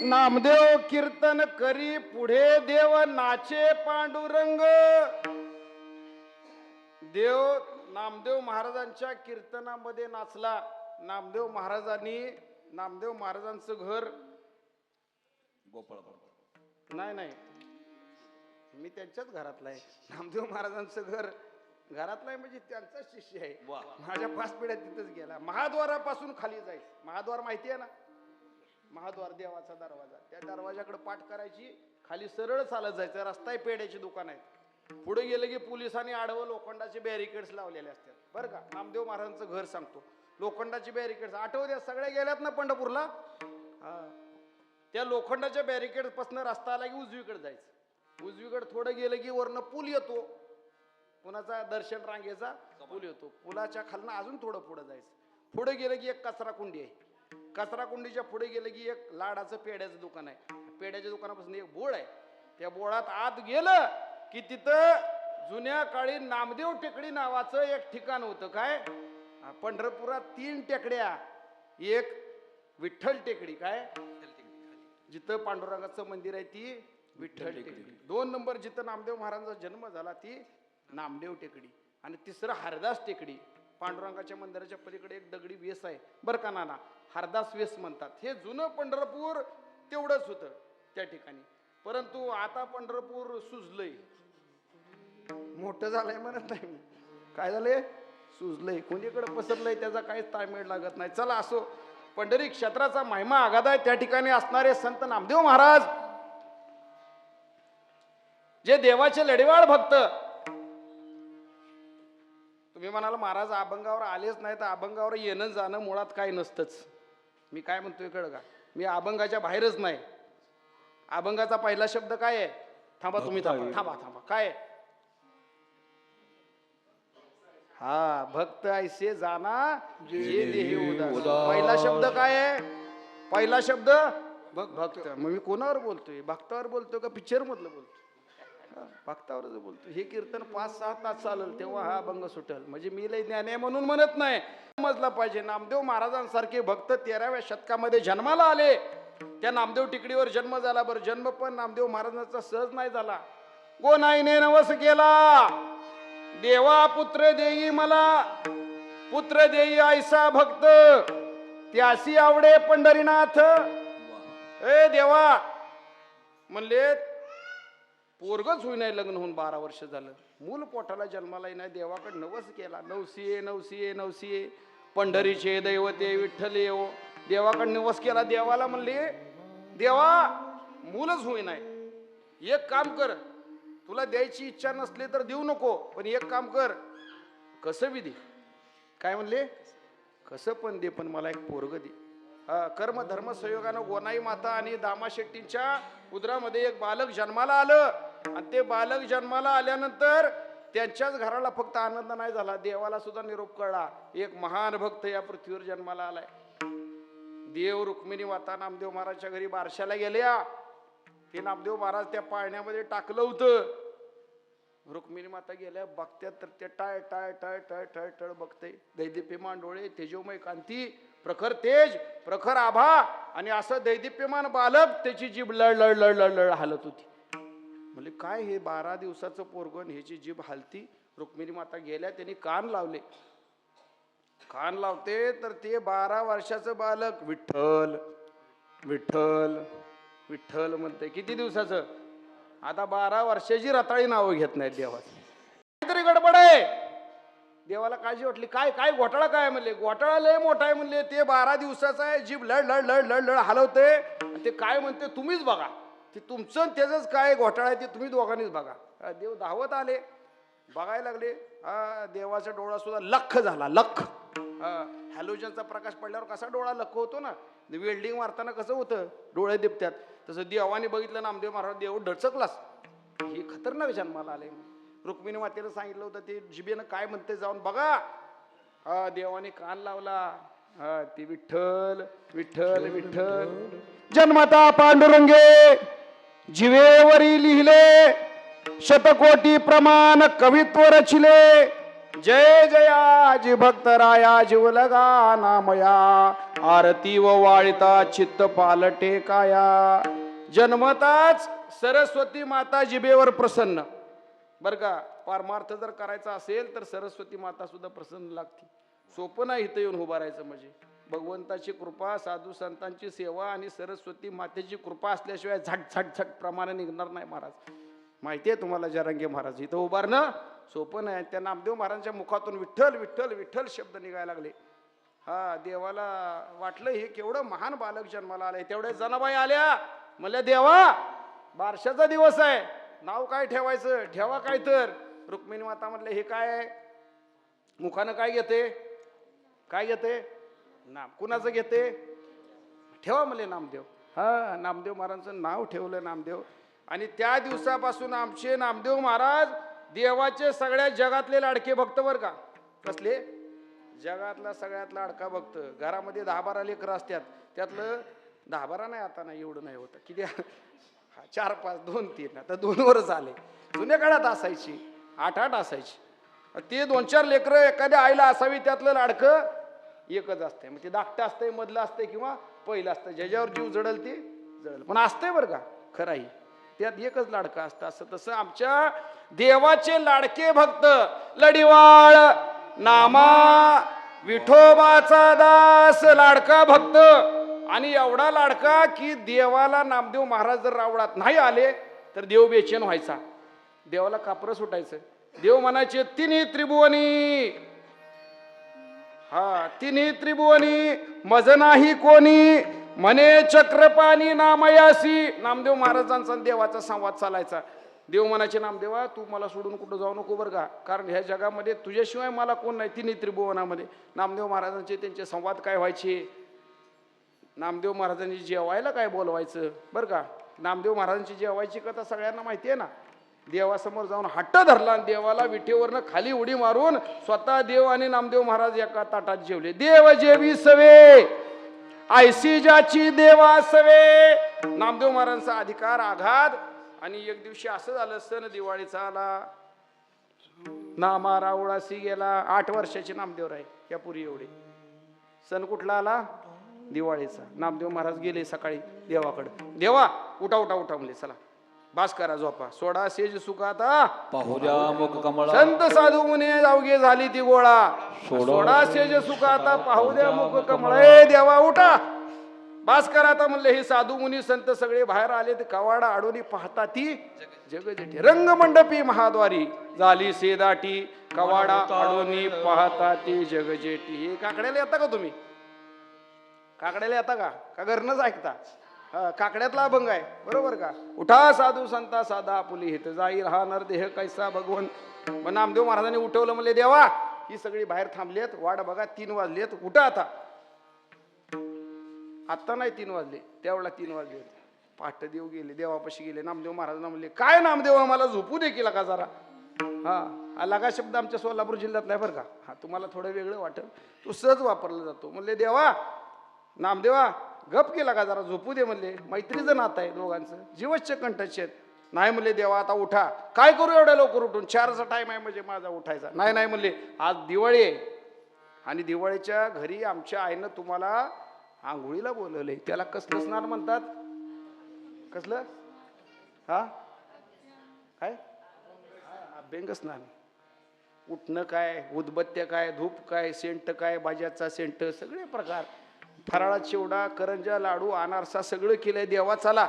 A: नामदेव कीर्तन करी पुढे देव नाचे पांडुरंग. देव नामदेव महाराजांच्या कीर्तनामध्ये नाचला. नामदेव महाराजांचं घर नाही मी त्यांच्याच घरातला आहे. नामदेव महाराजांचं घरातला आहे म्हणजे त्यांचा शिष्य आहे. माझ्या 5 पिढ्या तिथंच गेला. महाद्वारापासून खाली जायचं. महाद्वार माहिती आहे ना. महाद्वार देवाचा दरवाजा. त्या दरवाजाकडे पाठ करायची खाली सरळ चालत जायचं. रस्ता आहे पेड्याची दुकान आहेत. पुढे गेलं की पोलिसांनी आडवं लोखंडाचे बॅरिकेड्स लावलेले असतात बरं का. नामदेव महाराजांचं घर सांगतो. लोखंडाची बॅरिकेड्स आठवत्या सगळ्या गेल्यात ना पंढरपूरला. त्या लोखंडाच्या बॅरिकेड पासून रस्ता आला की उजवीकडे जायचं. उजवीकडे थोडं गेलं की वरनं पूल येतो. कुणाचा दर्शन रांगेचा पूल येतो. पुलाच्या खालनं अजून थोडं पुढे जायचं. पुढे गेलं की एक कचरा कुंडी आहे. कचरा कुंडीच्या पुढे गेलं की एक लाडाचं पेड्याचं दुकान आहे. पेड्याच्या दुकानापासून एक बोळ आहे. त्या बोळात आत गेलं की तिथं जुन्या काळी नामदेव टेकडी नावाचं एक ठिकाण होतं. काय पंढरपुरात 3 टेकड्या. एक विठ्ठल टेकडी काय जिथं पांडुरंगाचं मंदिर आहे ती विठ्ठल टेकडी. 2 नंबर जिथं नामदेव महाराजांचा जन्म झाला ती नामदेव टेकडी. आणि 3रं हरदास टेकडी. पांडुरंगाच्या मंदिराच्या पलीकडे एक दगडी वेस आहे बरं का नाना. हरदास वेस म्हणतात. हे जुनं पंढरपूर तेवढंच होतं त्या ठिकाणी. परंतु आता पंढरपूर सुजलंय मोठं झालंय म्हणत नाही मी. काय झालंय सुजलंय कोणीकडे पसरलंय त्याचा काहीच ताळमेळ लागत नाही. चला असो, पंढरी क्षेत्राचा महिमा आगाध आहे. त्या ठिकाणी असणारे संत नामदेव महाराज जे देवाचे लढीवाळ भक्त. तुम्ही म्हणाल महाराज अभंगावर आलेच नाही तर अभंगावर येणं जाणं मुळात काय नसतंच. मी काय म्हणतोय कळ का, मी अभंगाच्या बाहेरच नाही. अभंगाचा पहिला शब्द काय आहे? थांबा तुम्ही थांबा थांबा थांबा काय आहे? हा, भक्त ऐसे जाना जे देही उदास. पहिला शब्द काय आहे? पहिला शब्द भक्त. मग मी कोणावर बोलतोय? भक्तावर बोलतोय का पिक्चर मधलं बोलतोय? भक्तावरच बोलतो. हे कीर्तन 5-6 तास चालेल तेव्हा हा अभंग सुटेल. म्हणजे मी लय ज्ञानी आहे म्हणून म्हणत नाही, समजला पाहिजे. नामदेव महाराजांसारखे भक्त 13व्या शतकामध्ये जन्माला आले. त्या नामदेव टिकडीवर जन्म झाला. बरं, जन्म पण नामदेव महाराजांचा सहज नाही झाला. गोनाईने नवस केला, देवा पुत्र देई मला, पुत्र देई ऐसा भक्त, त्यासी आवडे पंढरीनाथ. ए देवा म्हणले, पोरगच होई नाही, लग्न होऊन 12 वर्ष झालं, मूल पोटाला जन्माला नाही. देवाकडे नवस केला, नवसिये नवसिये नवसिये पंढरीचे दैवते विठ्ठल येवो. देवाकडे नवस केला. देवाला म्हणले, देवा मूलच होई नाही, एक काम कर, तुला द्यायची इच्छा नसली तर देऊ नको, पण एक काम कर, कसं बी दे. काय म्हणले? कसं पण दे, पण मला एक पोरग दे. कर्म धर्म संयोगानं गोनाई माता आणि दामा शेट्टींच्या उदरामध्ये एक बालक जन्माला आलं. आणि ते बालक जन्माला आल्यानंतर त्यांच्याच घराला फक्त आनंद नाही झाला, देवाला सुद्धा निरोप कळला, एक महान भक्त या पृथ्वीवर जन्माला आलाय. देव रुक्मिणी माता नामदेव महाराजच्या घरी बारशाला गेल्या. ते नामदेव महाराज त्या पाळण्यामध्ये टाकलं होतं. रुक्मिणी माता गेल्या, बघत्यात तर ते टाळ टाळ टाळ टाळ टाळ टाळ बघते. दैदिप्यमान डोळे, तेजोमय कांती, प्रखर तेज, प्रखर आभा, आणि असं दैदिप्यमान बालक, त्याची जीभ लळ लळ लळ लळ लळ हालत होती. म्हणजे काय हे 12 दिवसाचं पोरगण, ह्याची जीभ हालती. रुक्मिणी माता गेल्या, त्यांनी कान लावले. कान लावते तर ते 12 वर्षाचं बालक विठ्ठल विठ्ठल विठ्ठल म्हणते. किती दिवसाचं? आता 12 वर्षाची रताळी नावं घेत नाहीत देवाची. काहीतरी गडबड आहे. देवाला काळजी वाटली. काय काय घोटाळा काय म्हणले? घोटाळा लय मोठा आहे म्हणले. ते 12 दिवसाचा आहे, जीभ लढ लढ लढ लढ लढ हलवते. ते काय म्हणते तुम्हीच बघा, ते तुमचं त्याच काय घोटाळा आहे ते तुम्ही दोघांनीच बघा. देव धावत आले, बघायला लागले. देवाचा डोळा सुद्धा लख झाला, लख. हॅलोजनचा प्रकाश पडल्यावर कसा डोळा लख होतो ना, वेल्डिंग मारताना कसं होतं, डोळे दिपत्यात, तसं देवाने बघितलं नामदेव महाराज. देव डचकलास, हे खतरनाक जन्माला आले. रुक्मिणी मातेला सांगितलं होतं, ते जिबेनं काय म्हणते जाऊन बघा. देवाने कान लावला. ते विठ्ठल विठ्ठल विठ्ठल. जन्मता पांडुरंगे जिवेवरी लिहिले, शतकोटी प्रमाण कवित्व रचिले. जय जयाजी भक्तराया जीव लगा नामया, आरती व वाळिता चित्त पालटे काया. जन्मताच सरस्वती माता जिभेवर प्रसन्न. बर का, परमार्थ जर करायचा असेल तर सरस्वती माता सुद्धा प्रसन्न लागते. सोपं नाही इथं येऊन उभा राहायचं. म्हणजे भगवंताची कृपा, साधू संतांची सेवा आणि सरस्वती मातेची कृपा असल्याशिवाय झट झट झट प्रमाणे निघणार नाही. महाराज माहिती आहे तुम्हाला, जरांगे महाराज इथं उभारणं सोपं नाही. त्या नामदेव महाराजांच्या मुखातून विठ्ठल विठ्ठल विठ्ठल शब्द निघायला लागले. देवाला वाटलं हे केवढं महान बालक जन्माला आलंय. तेवढ्या जनाबाई आल्या, म्हणल्या देवा बारशाचा दिवस आहे, नाव काय ठेवायचं, ठेवा काय तर. रुक्मिणी माता म्हणले हे काय आहे, मुखानं काय घेते, काय घेते नाम, कुणाचं घेते, ठेवा म्हणले नामदेव. नामदेव महाराजांचं नाव ठेवलं नामदेव. आणि त्या दिवसापासून आमचे नामदेव महाराज देवाचे सगळ्या जगातले लाडके भक्त. बर का, कसले? जगातला सगळ्यात लाडका भक्त. घरामध्ये 10-12 लेकरं असतात, त्यातलं 10-12 नाही, आता नाही एवढं नाही होतं, किती 4-5 2-3 आता 2वरच आले. जुन्या काळात असायची 8-8 असायची. ते 2-4 लेकरं एखाद्या आईला असावी, त्यातलं लाडकं एकच असते. मग ते धाकटं असतंय, मधलं असतंय किंवा पहिलं असतं, ज्याच्यावर जीव जडल ते जडल, पण असतंय बरं का खराही, त्यात एकच लाडकं असतं. असं तसं आमच्या देवाचे लाडके भक्त लढीवाळ नामा विठोबाचा दास लाडका भक्त. आणि एवढा लाडका की देवाला नामदेव महाराज जर रावळात नाही आले तर देव बेचैन व्हायचा, देवाला कापरं सुटायचं. देव म्हणायचे तिन्ही त्रिभुवनी हा तिन्ही त्रिभुवनी मज नाही कोणी म्हणे चक्रपाणी नामयासी. नामदेव महाराजांचा आणि देवाचा संवाद चालायचा. देव म्हणायचे नामदेवा तू मला सोडून कुठं जाऊ नको बरं का, कारण ह्या जगामध्ये तुझ्याशिवाय मला कोण नाही. तिन्ही त्रिभुवनामध्ये नामदेव महाराजांचे त्यांचे संवाद काय व्हायचे. नामदेव महाराजांनी जेवायला काय बोलवायचं बरं का. नामदेव महाराजांची जेवायची कथा सगळ्यांना माहिती आहे ना. देवासमोर जाऊन हट्ट धरला आणि देवाला विठेवरनं खाली उडी मारून स्वतः देव आणि नामदेव महाराज एका ताटात जेवले. देव जेवी सवे ऐसी ज्याची देवा सवे. नामदेव महाराजांचा अधिकार आघात. आणि एक दिवशी असं झालं, सण दिवाळीचा आला, नामा रावळासी गेला. 8 वर्षाचे नामदेव राय या पुरी एवढे. सण कुठला आला, दिवाळीचा. नामदेव महाराज गेले सकाळी देवाकडे. देवा उठा उठा उठा म्हणले, चला बास करा झोपा, सोडा सेज सुखाता
B: पाहू द्या मुख कमळा.
A: संत साधू मुने अवघे झाली ती गोळा. सोडा सेज सुखाता पाहू द्या मुख कमळ. देवा उठा बास करा आता म्हणले. हे साधू मुनी संत सगळे बाहेर आले. ते कवाडा आडोनी पाहता ती जगजेठी. रंगमंडपी महाद्वारी झाली सेदाटी. कवाडा आडोनी पाहता ती जगजेठी. हे काकड्याला येता का तुम्ही, काकड्याला येता का घरनच ऐकता. काकड्यातला अभंग आहे बरोबर का. उठा साधू संता साधा आपुली हित जाईल हा नरदेह कैसा भगवन. मग नामदेव महाराजांनी उठवलं म्हणले देवा ही सगळी बाहेर थांबलेत, वाट बघा 3 वाजलेत, उठा आता. आता नाही 3 वाजले, त्यावेळेला 3 वाजले. पाठ देव गेले, देवापाशी गेले. नामदेव महाराजांना म्हणले काय नामदेव मला झोपू दे केला का जरा. हा लगा शब्द आमच्या सोलापूर जिल्ह्यात नाही बरं का. हा तुम्हाला थोडं वेगळं वाटेल, तो सहज वापरला जातो. म्हणले देवा नामदेवा गप केला का जरा झोपू दे म्हणले. मैत्रीचं नातं आहे दोघांचं, जीवस्य कंठचे आहेत. नाही म्हणले देवा आता उठा. काय करू एवढ्या लवकर उठून, 4चा टाइम आहे म्हणजे माझा उठायचा. नाही म्हणले आज दिवाळी आहे आणि दिवाळीच्या घरी आमच्या आईनं तुम्हाला आंघोळीला बोलवलंय. त्याला कसलं स्नान म्हणतात, कसलं हा काय अभ्यंग स्नान. उठणं काय, उदबत्त्या काय, धूप काय, सेंट काय, भाज्याचा सेंट, सगळे प्रकार. फराळा चिवडा करंजा लाडू अनारसा सगळं केलंय देवा. चला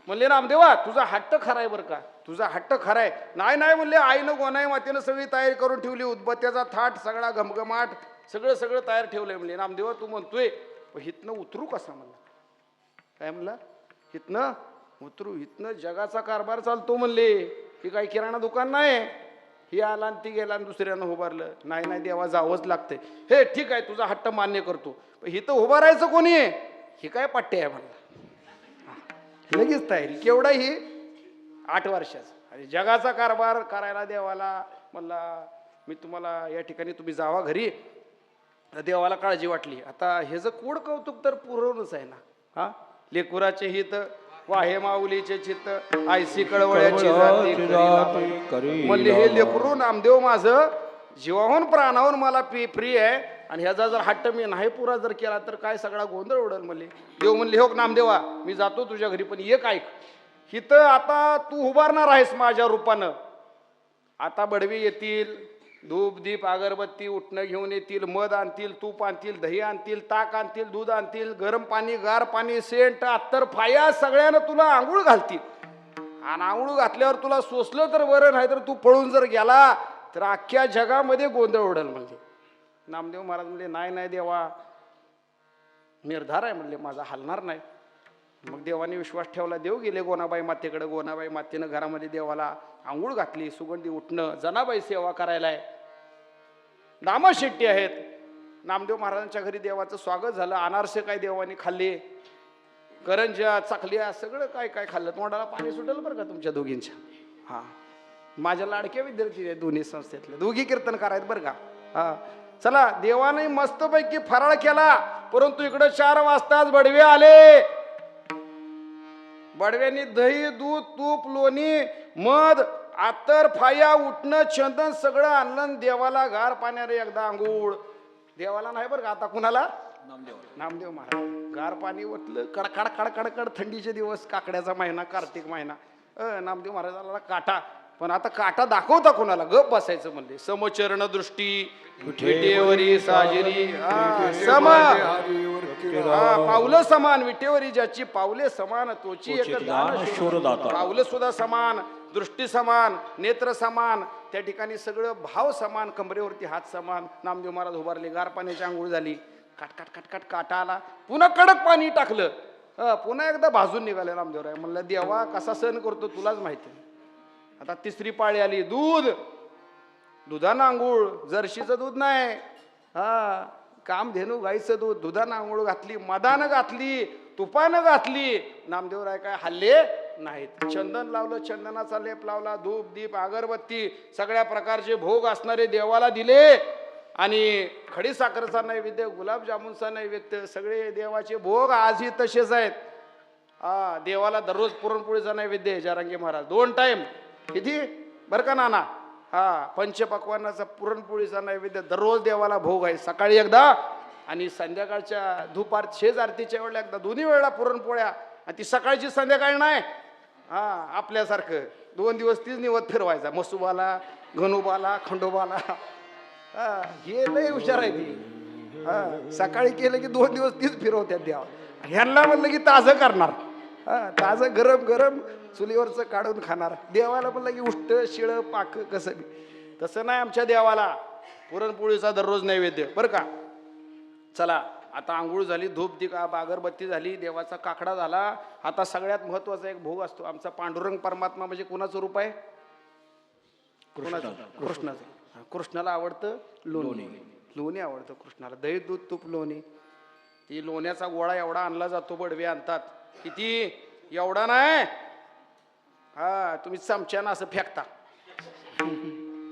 A: म्हणले नामदेवा तुझा हट्ट खराय बरं का, तुझा हट्ट खराय. नाही म्हणले आईनं गोनाई मातेनं सगळी तयारी करून ठेवली. उदबत्त्याचा थाट सगळा घमघमाट सगळं तयार ठेवलंय. म्हणले नामदेवा तू म्हणतोय पण हितनं उतरू कसा म्हणला. काय म्हणला हितनं उतरू, हितनं जगाचा कारभार चालतो म्हणले. ही काही किराणा दुकान नाही. ही आला आणि ती गेला आणि दुसऱ्यानं उभारलं. नाही देवा जावंच लागतंय. हे ठीक आहे तुझा हट्ट मान्य करतो, पण हिथं उभारायचं कोणी आहे. ही काय पट्टे आहे म्हणला. लगेच तयारी. केवढा ही 8 वर्षाचा. आणि जगाचा कारभार करायला देवाला म्हणला मी तुम्हाला या ठिकाणी तुम्ही जावा घरी. देवाला काळजी वाटली. आता हे जर कोड कौतुक तर पुरवणच आहे ना. हा लेकुराचे हित वाहे माऊलीचे चित्त आयसी कळवळ्याची जाती म्हणले. हे लेकरू नामदेव माझं जीवाहून प्राणाहून मला प्रिय आहे आणि ह्याचा जर हट्ट मी नाही पुरा जर केला तर काय सगळा गोंधळ उडल म्हणले. देव म्हणले हो नामदेवा मी जातो तुझ्या घरी, पण एक ऐक हिथं आता तू उभारणार आहेस माझ्या रूपानं. आता बडवी येतील, धूप दीप अगरबत्ती उठणं घेऊन येतील, मध आणतील, तूप आणतील, दही आणतील, ताक आणतील, दूध आणतील, गरम पाणी गार पाणी सेंट अत्तर फाया सगळ्यांना तुला आंघोळ घालतील. आणि आंघोळ घातल्यावर तुला सोसलं तर बरं, नाही तर तू पळून जर गेला तर अख्ख्या जगामध्ये गोंधळ उडल म्हणजे. नामदेव महाराज म्हणले नाही देवा निर्धार आहे म्हणले माझा, हलणार नाही. मग देवाने विश्वास ठेवला. देव गेले गोनाबाई मातेकडे. गोनाबाई मातेनं घरामध्ये देवाला आंघोळ घातली, सुगंधी उठणं, जनाबाई सेवा करायला आहे. नामा शेट्टी आहेत. नामदेव महाराजांच्या घरी देवाचं स्वागत झालं. अनारसे काय देवाने खाल्ले, करंज्या चकल्या सगळं काय खाल्लं. तोंडाला पाणी सुटलं बरं का तुमच्या दोघींच्या. हा माझ्या लाडक्या विद्यार्थी आहेत दोन्ही संस्थेतले, दोघी कीर्तनकार आहेत बरं का. हा चला देवाने मस्तपैकी फराळ केला. परंतु इकडं 4 वाजताच बडवे आले. बडव्यांनी दही दूध तूप लोणी मध आतर फाया उठणं चंदन सगळं आणलं. देवाला गार पाण्याने एकदा आंघोळ. देवाला नाही बरं का, आता कुणाला नामदेव महाराज गार पाणी ओतलं. कडकड कडकड थंडीचे दिवस, काकड्याचा महिना, कार्तिक महिना. नामदेव महाराजाला काटा, पण आता काटा दाखवता कोणाला, गप बसायचं म्हणले. समचरण दृष्टी विटेवरी साजरी सम पावलं समान. विटेवरी ज्याची पावले समान तोची एक दान शोरदाता. पावलं सुद्धा समान, दृष्टी समान, नेत्र समान, त्या ठिकाणी सगळं भाव समान, कमरेवरती हात समान. नामदेव महाराज उभारले, गार पाण्याची आंघोळ झाली, काट काट काट काटा आला, पुन्हा कडक पाणी टाकलं, पुन्हा एकदा भाजून निघाले नामदेवराय. म्हणलं देवा कसा सहन करतो तुलाच माहिती. आता तिसरी पाळी आली, दुधानं आंघोळ, जर्शीचं दूध नाही, कामधेनू गाईचं दूध, दुधानं आंघोळ घातली, मधानं घातली, तुपानं घातली. नामदेवराय काय हल्ले नाहीत. चंदन लावलं, चंदनाचा लेप लावला, धूप दीप अगरबत्ती सगळ्या प्रकारचे भोग असणारे देवाला दिले. आणि खडी साखरेचा नैवेद्य, गुलाबजामुनचा नैवेद्य, सगळे देवाचे भोग आजही तसेच आहेत. देवाला दररोज पुरणपोळीचा नैवेद्य जारांगे महाराज 2 टाइम. किती बरं का नाना? पंचपक्वानाचा पुरणपोळीचा नैवेद्य दररोज देवाला भोग आहे. सकाळी एकदा आणि संध्याकाळच्या शेज आरतीच्या वेळेला एकदा, दोन्ही वेळेला पुरणपोळ्या. आणि ती सकाळची संध्याकाळी नाही, आपल्यासारखं 2 दिवस तीच निवत फिरवायचा, मसुबाला, गणुबाला, खंडोबाला. हे लय हुशार आहे ती. सकाळी केलं की 2 दिवस तीच फिरवत्यात देवा. ह्यांना म्हणलं की ताजं करणार, ताजं गरम गरम चुलीवरचं काढून खाणार. देवाला म्हणलं की उष्ट शिळ पाक कसं बी. तसं नाही आमच्या देवाला, पुरणपोळीचा दररोज नैवेद्य बरं का. चला आता आंघोळ झाली, धूप दीप अगरबत्ती झाली, देवाचा काकडा झाला. आता सगळ्यात महत्वाचा एक भोग असतो आमचा. पांडुरंग परमात्मा म्हणजे कोणाचं रूप आहे? कृष्णाचं. कृष्णाला आवडतं लोणी. लोणी आवडतं कृष्णाला, दही दूध तूप लोणी. ती लोण्याचा गोळा एवढा आणला जातो, बडवे आणतात. किती? एवढा नाही, तुम्ही चमच्यानं असं फेकता.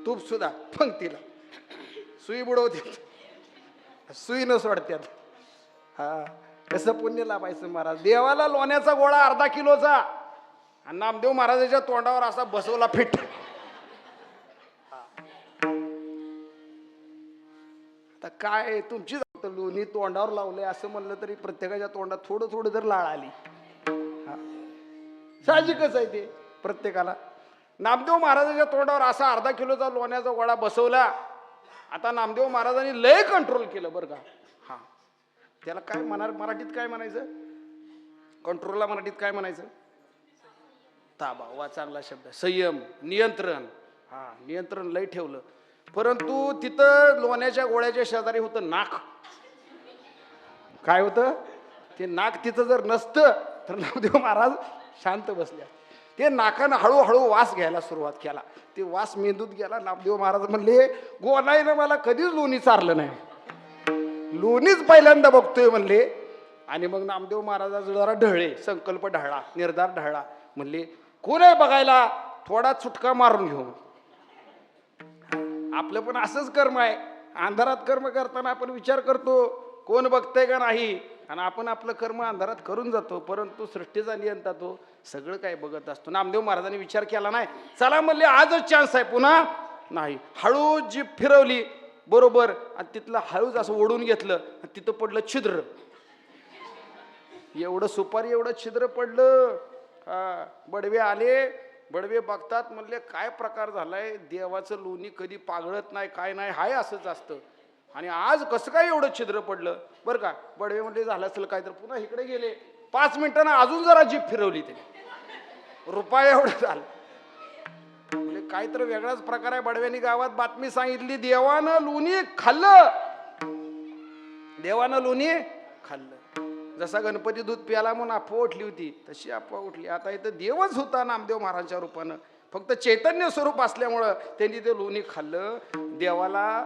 A: तूप सुद्धा पंक्तीला सुई बुडवते, सुई न सोडत्यात. कसं पुण्य लाभायचं महाराज. देवाला लोण्याचा गोळा अर्धा किलोचा, आणि नामदेव महाराजाच्या तोंडावर असा बसवला फिट. आता काय तुमची लोणी तोंडावर लावले असं म्हणलं तरी प्रत्येकाच्या तोंडात थोडं थोडं जर लाळ आली, साहजिकच आहे ते प्रत्येकाला. नामदेव महाराजाच्या तोंडावर असा अर्धा किलोचा लोण्याचा गोळा बसवला. आता नामदेव महाराजांनी लय कंट्रोल केलं बरं का. त्याला काय म्हणणार मराठीत, काय म्हणायचं? कंट्रोलला मराठीत काय म्हणायचं? ताबा. वा चांगला शब्द. संयम, नियंत्रण. नियंत्रण लय ठेवलं. परंतु तिथं लोण्याच्या गोळ्याच्या शेजारी होतं नाक. काय होतं ते? नाक. तिथं जर नसतं तर नामदेव महाराज शांत बसल्या. ते नाकानं हळूहळू वास घ्यायला सुरुवात केला. ते वास मेंदूत गेला. नामदेव महाराज म्हणले गोनाईनं मला कधीच लोणी चारलं नाही, लोणीच पहिल्यांदा बघतोय म्हणले. आणि मग नामदेव महाराजाचा जरा ढळले, संकल्प ढळला, निर्धार ढळला. म्हणले कोण आहे बघायला, थोडा चुटका मारून घेऊ. आपलं पण असंच कर्म आहे. अंधारात कर्म करताना आपण विचार करतो कोण बघतंय का नाही, आणि आपण आपलं कर्म अंधारात करून जातो. परंतु सृष्टीचा नियंता तो सगळं काय बघत असतो. नामदेव महाराजांनी विचार केला नाही. चला म्हणले आजच चान्स आहे, पुन्हा नाही. हळू जीप फिरवली बरोबर, आणि तिथलं हळूच असं ओढून घेतलं, आणि तिथं पडलं छिद्र. एवढं सुपारी एवढं छिद्र पडलं. बडवे आले. बडवे बघतात, म्हणले काय प्रकार झालाय, देवाचं लोणी कधी पागळत नाही, काय नाही, हाय असंच असतं, आणि आज कसं काय एवढं छिद्र पडलं बरं का. बडवे म्हणले झालं असेल काय, तर पुन्हा इकडे गेले. 5 मिनिटांना अजून जरा जीप फिरवली. त्याने रुपया एवढं झालं. म्हणजे काय तर वेगळाच प्रकार आहे. बडव्यांनी गावात बातमी सांगितली, देवानं लोणी खाल्लं. देवानं लोणी खाल्लं. जसा गणपती दूध प्याला म्हणून अफवा उठली होती, तशी अफवा उठली. आता इथं देवच होता नामदेव महाराजांच्या रूपानं, फक्त चैतन्य स्वरूप असल्यामुळं त्यांनी ते लोणी खाल्लं. देवाला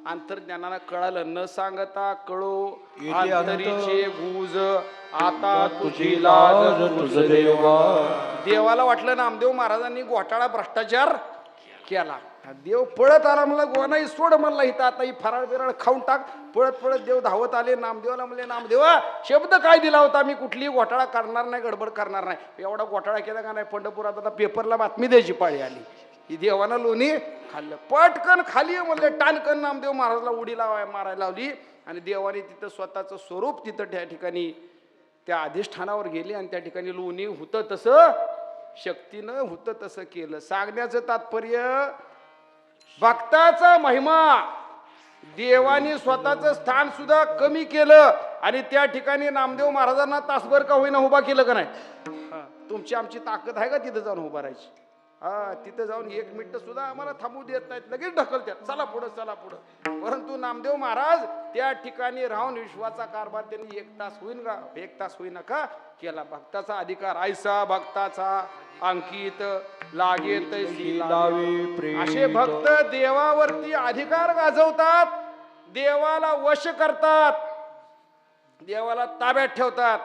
A: अंतर्ज्ञानानं कळालं, न सांगता कळो अंतरीचे गुज आता तुझी लाज तुझ देवा. देवाला वाटलं नामदेव महाराजांनी घोटाळा भ्रष्टाचार केला. देव पळत आला, म्हणला गोनाई सोड म्हणला, इथं आता ही फराळ बिराळ खाऊन टाक. पळत पळत देव धावत आले. नामदेवाला म्हणले नामदेवा शब्द काय दिला होता, मी कुठली घोटाळा करणार नाही, गडबड करणार नाही. एवढा घोटाळा केला का नाही, पंढरपुरात आता पेपरला बातमी द्यायची पाळी आली की देवानं लोणी खाल्लं. पटकन खाली म्हणले, टानकन नामदेव महाराजला उडी मारायला लावली. आणि देवाने तिथं स्वतःचं स्वरूप तिथं त्या ठिकाणी त्या अधिष्ठानावर गेले, आणि त्या ठिकाणी लोणी होतं तसं, शक्तीनं होतं तसं केलं. सांगण्याचं तात्पर्य, भक्ताचा महिमा, देवानी स्वतःचं स्थान सुद्धा कमी केलं, आणि त्या ठिकाणी नामदेव महाराजांना तासभर का होईना उभा केलं का नाही. तुमची आमची ताकद आहे का तिथं जाऊन उभा राहायची? हा तिथं जाऊन 1 मिनिट सुद्धा आम्हाला थांबू देत नाहीत, लगेच ढकलतात, चला पुढं चला पुढं. परंतु नामदेव महाराज त्या ठिकाणी राहून विश्वाचा कारभार त्यांनी 1 तास होईन का 1 तास होईना का केला. भक्ताचा अधिकार ऐसा भक्ताचा अंकित लागेत
B: लावे
A: असे भक्त देवावरती अधिकार गाजवतात, देवाला वश करतात, देवाला ताब्यात ठेवतात.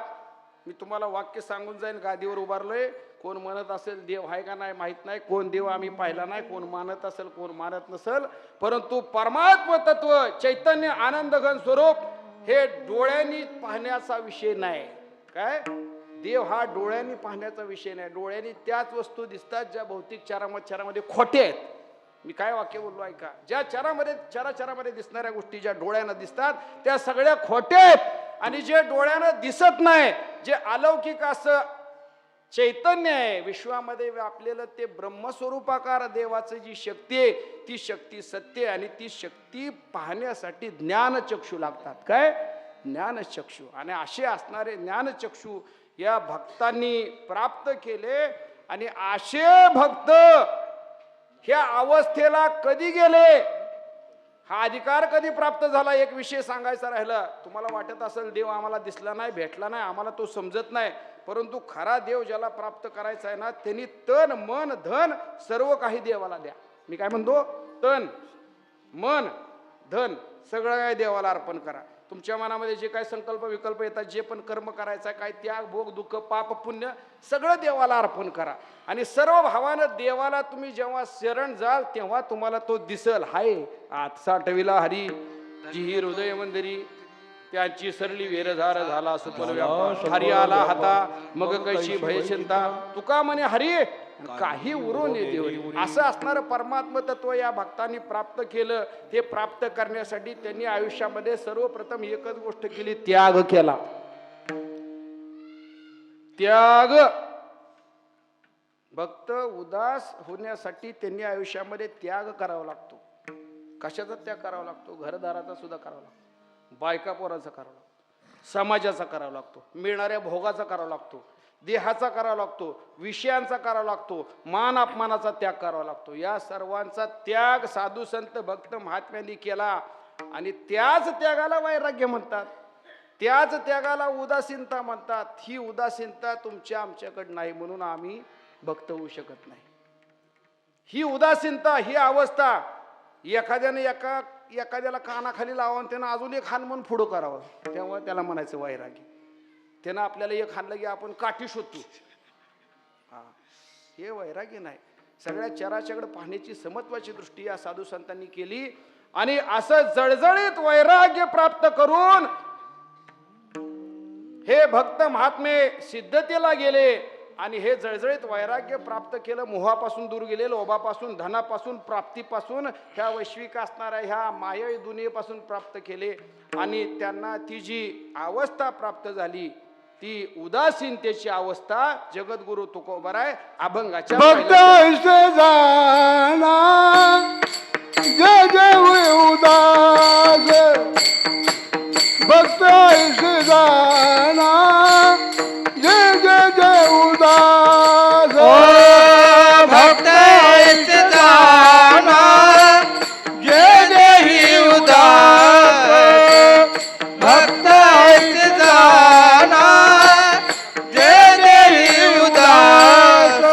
A: मी तुम्हाला वाक्य सांगून जाईन, गादीवर उभारलोय. कोण म्हणत असेल देव आहे का नाही माहित नाही, कोण देव आम्ही पाहिला नाही, कोण मानत असेल कोण मानत नसेल, परंतु परमात्म तत्व चैतन्य आनंद घन स्वरूप हे डोळ्यांनी पाहण्याचा विषय नाही. काय देव हा डोळ्यांनी पाहण्याचा विषय नाही. डोळ्यांनी त्याच वस्तू दिसतात ज्या भौतिक चरामध्ये खोटे आहेत. मी काय वाक्य बोललो ऐका, ज्या चराचरामध्ये दिसणाऱ्या गोष्टी ज्या डोळ्यांना दिसतात त्या सगळ्या खोट्या आहेत. आणि जे डोळ्यानं दिसत नाही, जे अलौकिक असं चैतन्य आहे विश्वामध्ये व्यापलेलं, ते ब्रह्मस्वरूपाकार देवाची जी शक्ती आहे ती शक्ती सत्य, आणि ती शक्ती पाहण्यासाठी ज्ञानचक्षू लागतात. काय ज्ञानचक्षू. आणि असे असणारे ज्ञानचक्षू या भक्तांनी प्राप्त केले. आणि असे भक्त ह्या अवस्थेला कधी गेले, हा अधिकार कधी प्राप्त झाला. एक विषय सांगायचा राहिला. तुम्हाला वाटत असेल देव आम्हाला दिसला नाही, भेटला नाही, आम्हाला तो समजत नाही, परंतु खरा देव ज्याला प्राप्त करायचा आहे ना, त्यांनी तन मन धन सर्व काही देवाला द्या. मी काय म्हणतो, तन मन धन सगळं काय देवाला अर्पण करा. तुमच्या मनामध्ये जे काय संकल्प विकल्प येतात, जे पण कर्म करायचं काय त्याग भोग दुःख पाप पुण्य सगळं देवाला अर्पण करा. आणि सर्व भावानं देवाला तुम्ही जेव्हा शरण जाल तेव्हा तुम्हाला तो दिसल. हाय आत साठविला हरी जी हृदय मंदिरी त्याची सरली वेरधार झाला सुपल व्यापार. हरी आला हाता मग कैशी भयचिंता, तुका म्हणे हरी काही उरून देवरी. असं असणारं परमात्म तत्व या भक्तांनी प्राप्त केलं. ते प्राप्त करण्यासाठी त्यांनी आयुष्यामध्ये सर्वप्रथम एकच गोष्ट केली, त्याग केला. त्याग. भक्त उदास होण्यासाठी त्यांनी आयुष्यामध्ये त्याग करावा लागतो. कशाचा त्याग करावा लागतो? घरदाराचा सुद्धा करावा लागतो, बायका पोराचा करावा लागतो, समाजाचा करावा लागतो, मिळणाऱ्या भोगाचा करावा लागतो, देहाचा करावा लागतो, विषयांचा करावा लागतो, मान अपमानाचा त्याग करावा लागतो. या सर्वांचा त्याग साधू संत भक्त महात्म्यांनी केला. आणि त्याच त्यागाला वैराग्य म्हणतात, त्याच त्यागाला उदासीनता म्हणतात. ही उदासीनता तुमच्या आमच्याकडे नाही म्हणून आम्ही भक्त होऊ शकत नाही. ही उदासीनता, ही अवस्था एखाद्याने एखाद्याला कानाखाली लावावं, त्यानं अजून एक हान म्हणून पुढं करावं, तेव्हा त्याला म्हणायचं वैराग्य. त्यानं आपल्याला एक हाणलं की आपण काठी शोधतो, हा हे वैराग्य नाही. सगळ्या चराचराकडे पाहण्याची समत्वाची दृष्टी या साधू संतांनी केली. आणि असं जळजळीत वैराग्य प्राप्त करून हे भक्त महात्मे सिद्धतेला गेले. आणि हे जळजळीत वैराग्य प्राप्त केलं. मोहापासून दूर गेले, लोभापासून, धनापासून, प्राप्तीपासून, ह्या वैश्विक असणाऱ्या ह्या मायावी दुनियेपासून प्राप्त केले. आणि त्यांना ती जी अवस्था प्राप्त झाली ती उदासीनतेची अवस्था जगद्गुरु तुकोबाराय अभंगाच्या
E: भक्त ऐसे जाना जय जय उदास, भक्त ऐसे जाना जय जय जय उदास.
D: भक्त ऐसे जाना जय जय उदास, भक्त ऐसे जाना जय जय उदास,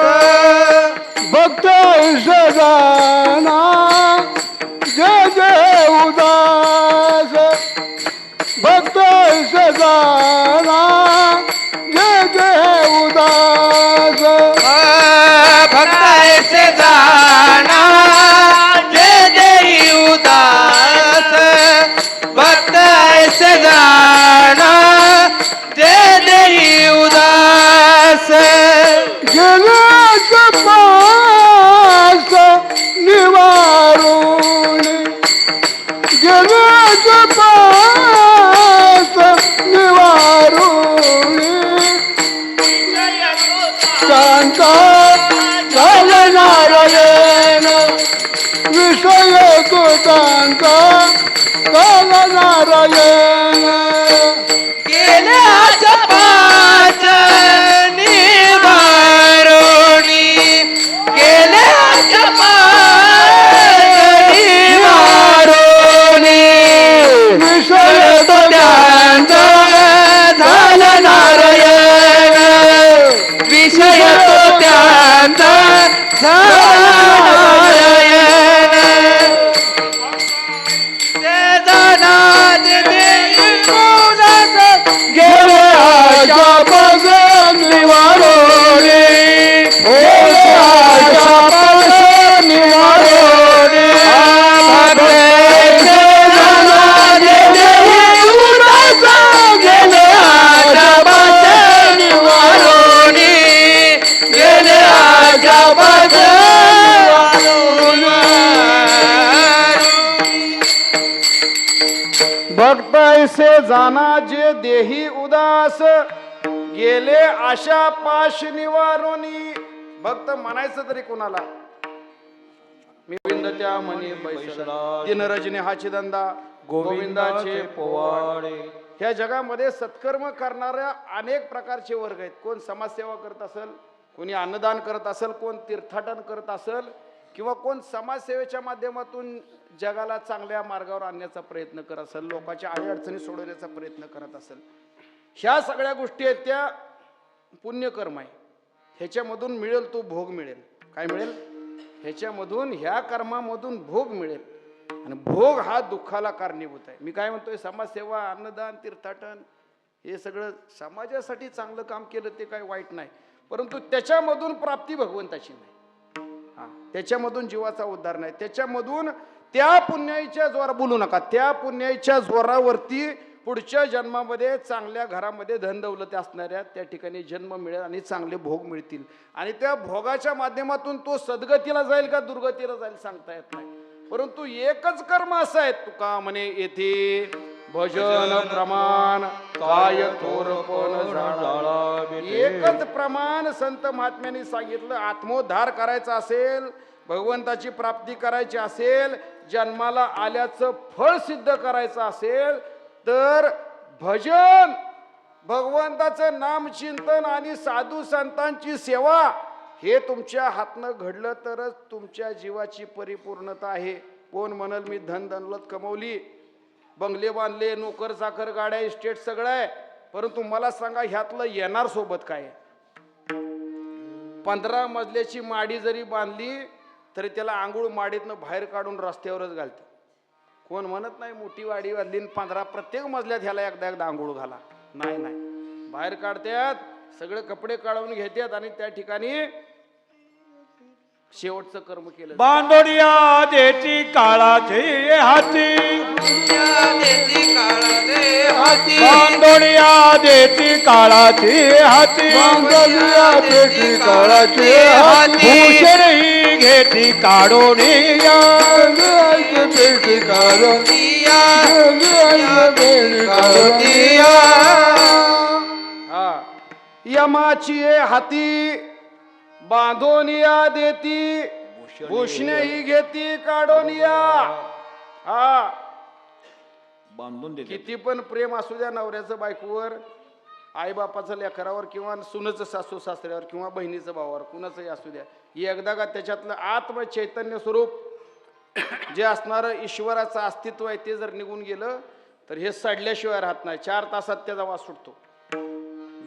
E: भक्त ऐसे जाना जय जय उदास, भक्त ऐसे जाना जय जय उदास.
D: भक्त ऐसे जाना जय जय उदास, भक्त ऐसे जाना जय जय उदास.
E: गेल्याच पास निवारून, गेल्याच पास निवारून, शांता झाला नारायण विषय तुझांचा झाला नारायण.
D: गेल्याच्या पाच निवारोणी, गेल्या
E: गेले आशा पास निवारोले गेले आशा पास निवारोले भक्ताईचे जाणारे देही उदास गेले आशा पास निवारोले गेले आशा पास
A: भक्त ऐसे जाना जे देही उदास गेले आशा पाश निवारोनी. भक्त म्हणायचं तरी कोणाला? मी गोविंद त्या म्हणे बैसला दिन रजनी हाची धंदा गोविंदाचे पोवाडे. ह्या जगामध्ये सत्कर्म करणाऱ्या अनेक प्रकारचे वर्ग आहेत. कोण समाजसेवा करत असेल, कोणी अन्नदान करत असेल, कोण तीर्थाटन करत असेल, किंवा कोण समाजसेवेच्या माध्यमातून जगाला चांगल्या मार्गावर आणण्याचा प्रयत्न करत असेल, लोकांच्या अडचणी सोडवण्याचा प्रयत्न करत असेल. ह्या सगळ्या गोष्टी आहेत त्या पुण्यकर्म आहे. ह्याच्यामधून मिळेल तो भोग मिळेल. काय मिळेल? ह्याच्यामधून ह्या कर्मामधून भोग मिळेल. आणि भोग हा दुःखाला कारणीभूत आहे. मी काय म्हणतोय, समाजसेवा, अन्नदान, तीर्थाटन हे सगळं समाजासाठी चांगलं काम केलं ते काय वाईट नाही, परंतु त्याच्यामधून प्राप्ती भगवंताची नाही. त्याच्यामधून जीवाचा उद्धार नाही. त्याच्यामधून त्या पुण्याईच्या जोरा बोलू नका, त्या पुण्याईच्या जोरावरती पुढच्या जन्मामध्ये चांगल्या घरामध्ये धन दौलती असणाऱ्या त्या ठिकाणी जन्म मिळेल आणि चांगले भोग मिळतील. आणि त्या भोगाच्या माध्यमातून तो सद्गतीला जाईल का दुर्गतीला जाईल सांगता येत नाही. परंतु एकच कर्म असं आहे, तुका म्हणे येथे भजन प्रमाण काय थोरपण झाला. एकच प्रमाण संत महात्म्यांनी सांगितलं. आत्मोद्धार करायचा असेल, भगवंताची प्राप्ती करायची असेल, जन्माला आल्याचं फळ सिद्ध करायचं असेल तर भजन, भगवंताचं नामचिंतन आणि साधू संतांची सेवा हे तुमच्या हातनं घडलं तरच तुमच्या जीवाची परिपूर्णता आहे. कोण म्हणाल मी धन दौलत कमवली, बंगले बांधले, नोकर चाकर, गाड्या, इस्टेट सगळं आहे, परंतु मला सांगा ह्यातलं येणार सोबत काय? 15 मजल्याची माडी जरी बांधली तरी त्याला आंघोळ माडीतनं बाहेर काढून रस्त्यावरच घालते. कोण म्हणत नाही मोठी वाडी बांधली 15 प्रत्येक मजल्यात ह्याला एकदा एकदा आंघोळ घाला. नाही नाही, बाहेर काढतात, सगळे कपडे काढून घेतात आणि त्या ठिकाणी शेवटचं कर्म केलं.
B: बांधोडिया देती काळाचे हाती, बांधोडिया देती काळाचे हाती,
E: बांधलिया पेटी काळाचे हाती,
B: भूषणही घेती काढोनिया,
E: पेटी काढोनिया, पेटी काढोनिया.
A: हा, यमाची हाती बांधोनिया देती, भूषणे ही घेती काढोनिया. हा,
B: बांधून देते.
A: किती पण प्रेम असू द्या नवऱ्याचं बायकोवर, आई बापाचं लेकरावर, किंवा सुनेचं सासू सासऱ्यावर, किंवा बहिणीचं भावावर, कुणाचंही असू द्या, एकदा का त्याच्यातलं आत्म चैतन्य स्वरूप जे असणारं ईश्वराचं अस्तित्व आहे ते जर निघून गेलं तर हे सडल्याशिवाय राहत नाही. 4 तासात त्याचा वास सुटतो.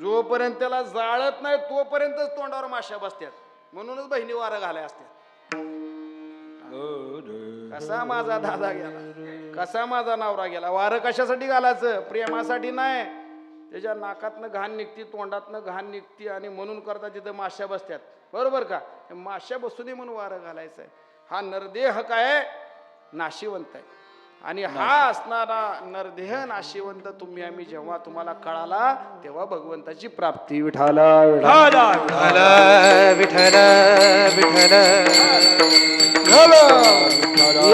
A: जोपर्यंत त्याला जाळत नाही तोपर्यंतच तोंडावर माश्या बसतात. म्हणूनच बहिणी वारं घालाय असतात. कसा माझा दादा गेला, कसा माझा नवरा गेला. वारं कशासाठी घालायचं? प्रेमासाठी नाही. त्याच्या नाकातनं घाण निघती, तोंडातनं घाण निघती, आणि म्हणून करता तिथं माश्या बसतात. बरोबर का? माश्या बसू दे म्हणून वारं घालायचं आहे. हा नरदेह काय नाशिवंत आहे, आणि हा असणारा नरदेह नाशिवंत तुम्ही आम्ही जेव्हा तुम्हाला कळाला तेव्हा भगवंताची प्राप्ती. विठाला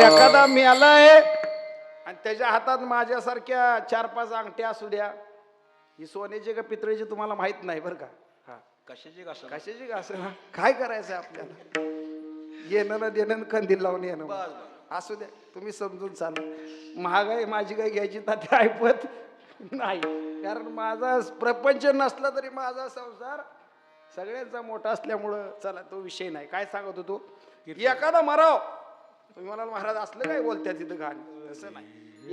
A: एखादा मेलाय आणि त्याच्या हातात माझ्यासारख्या 4-5 अंगठ्या असू द्या, ही सोन्याची का पितळेची तुम्हाला माहित नाही बरं का. हा, कशाची घास काय करायचं आपल्याला? येणं ना देणं, कंदील लावून येणं असू द्या, तुम्ही समजून चाला. महागाई माझी काही घ्यायची तात्या ऐपत नाही, कारण माझा प्रपंच नसला तरी माझा संसार सगळ्यांचा मोठा असल्यामुळं चला तो विषय नाही. काय सांगत होतो? एखादा मराव, तुम्ही म्हणाल महाराज असलं काय बोलत्या तिथं घाण, तसं नाही.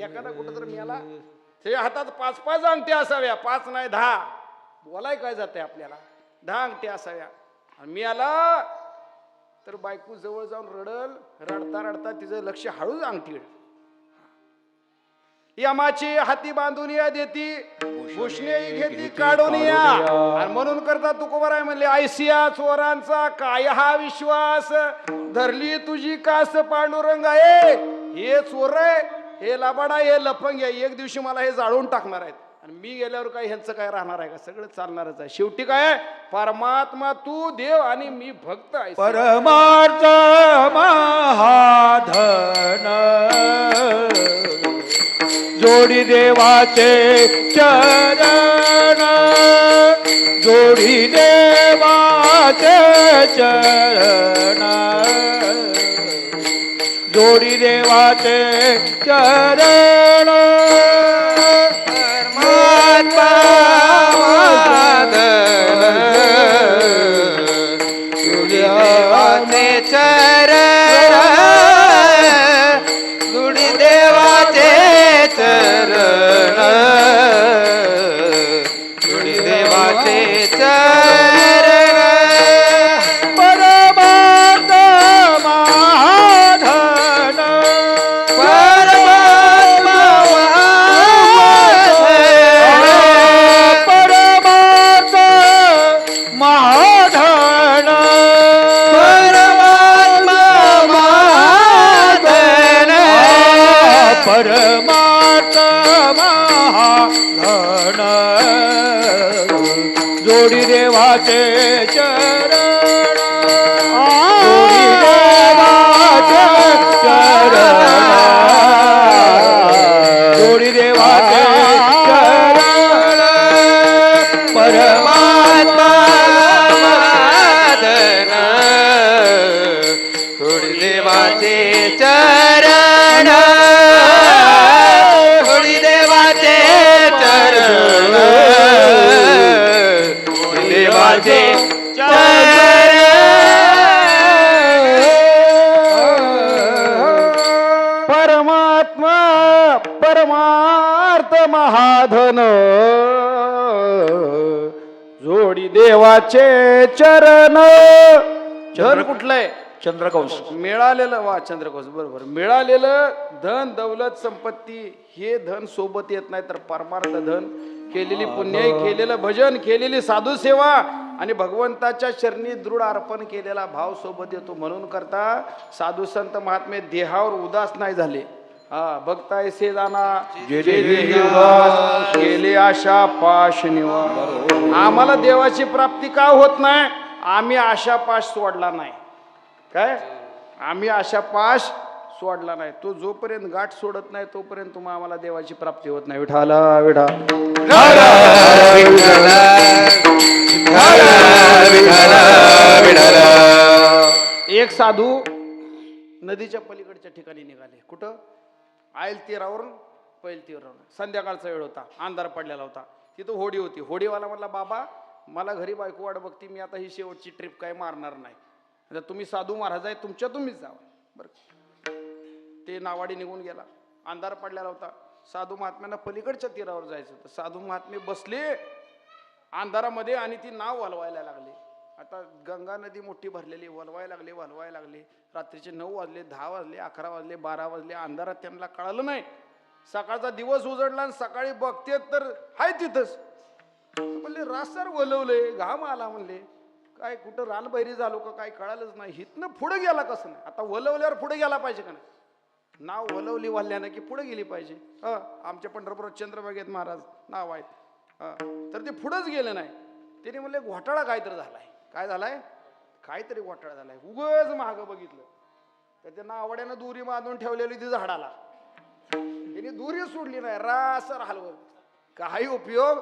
A: एखादा कुठं तर मेला, त्याच्या हातात 5-5 अंगठ्या असाव्या, 5 नाही 10, बोलाय काय जाते आपल्याला, 10 अंगठ्या असाव्या. आणि मेला तर बायको जवळ जाऊन रडल, रडता रडता तिचं लक्ष हळूच अंगठीड. यमाची हाती बांधून या देती, भूषणे घेती काढून या. आणि म्हणून करता तुकोबाराय म्हणले, ऐसिया चोरांचा काय हा विश्वास, धरली तुझी कास पांडुरंग आहे. हे चोर आहे, हे लबाडा, हे लफंग आहे, एक दिवशी मला हे जाळून टाकणार आहेत. आणि मी गेल्यावर काय ह्यांचं काय राहणार आहे का? सगळं चालणारच आहे. शेवटी काय, परमात्मा तू देव आणि मी भक्त आहे.
B: परमार्थ महाधन जोडी देवाचे चरण, जोडी देवाचे चरण, जोडी देवाचे चरण.
D: देवाचे चरण, गुडी देवाचे चरण, गुडी देवाचे चरण.
B: परमार्थ महाधन,
D: परमात्मा
B: परमार्थ महाधन, परमार्थ महाधन, जोडी देवाचे चरण, जोडी देवाचे चरण, जोडी देवाचे चरण.
D: परमात्मा महाधन, गुडी देवाचे चरण, गुडी देवाचे चरण, गुडी देवाचे चरण.
A: परमात्मा परमार्थ महाधन, जोडी देवाचे चरण. धन कुठलंय?
B: चंद्रकौश.
A: मिळालेलं, वा चंद्रकौश बरोबर, मिळालेलं धन दौलत संपत्ती हे धन सोबत येत नाही, तर परमार्थ धन, केलेली पुण्य, केलेलं भजन, केलेली साधू सेवा आणि भगवंताच्या चरणी दृढ अर्पण केलेला भाव सोबत येतो. म्हणून करता साधू संत महात्मे देहावर उदास नाही झाले. हा, भक्तायसे जाना जे देही उदास, गेले आशा पाश निवार. आम्हाला देवाची प्राप्ती का होत नाही? आम्ही आशा पाश सोडला नाही. काय, आम्ही आशा पाश सोडला नाही. तो जोपर्यंत गाठ सोडत नाही तोपर्यंत तुम्हाला आम्हाला देवाची प्राप्ती होत नाही. विठाला विठा. एक साधू नदीच्या पलीकडच्या ठिकाणी निघाले. कुठं? आयल तीरावरून पैल तीरावरून. संध्याकाळचा वेळ होता, अंधार पडलेला होता. तिथं होडी होती. होडीवाला म्हटला, बाबा मला घरी बायको वाट बघती, मी आता ही शेवटची ट्रिप काय मारणार नाही. आता तुम्ही साधू महाराज आहे, तुमच्या तुम्हीच जावा. बरं, ते नावाडी निघून गेला. अंधार पडलेला होता. साधू महात्म्यांना पलीकडच्या तीरावर जायचं होतं. साधू महात्मे बसले अंधारामध्ये आणि ती नाव वलवायला लागली. आता गंगा नदी मोठी भरलेली, वलवायला लागले. रात्रीचे 9 वाजले, 10 वाजले, 11 वाजले, 12 वाजले. अंधारात त्यांना कळालं नाही. सकाळचा दिवस उजडला आणि सकाळी बघते तर हाय तिथंच. म्हणले रास्तार वलवले, घाम आला. म्हणले काय कुठं रानबैरी झालो का काय कळालंच नाही. हितनं पुढे गेला कसं नाही? आता वलवल्यावर पुढे गेला पाहिजे का नाही? नाव वलवली वाल्यानं की पुढे गेली पाहिजे. आमच्या पंढरपुरात चंद्रभागेत महाराज नाव आहेत. तर ते पुढंच गेले नाही. त्याने म्हणले घोटाळा काहीतरी झालाय. काय झालाय? काहीतरी घोटाळा झालाय. उगच मागं बघितलं तर त्या नावड्यानं दुरी बांधून ठेवलेली ती झाडाला. त्याने दुरी सोडली नाही, रासर हलवत. काही उपयोग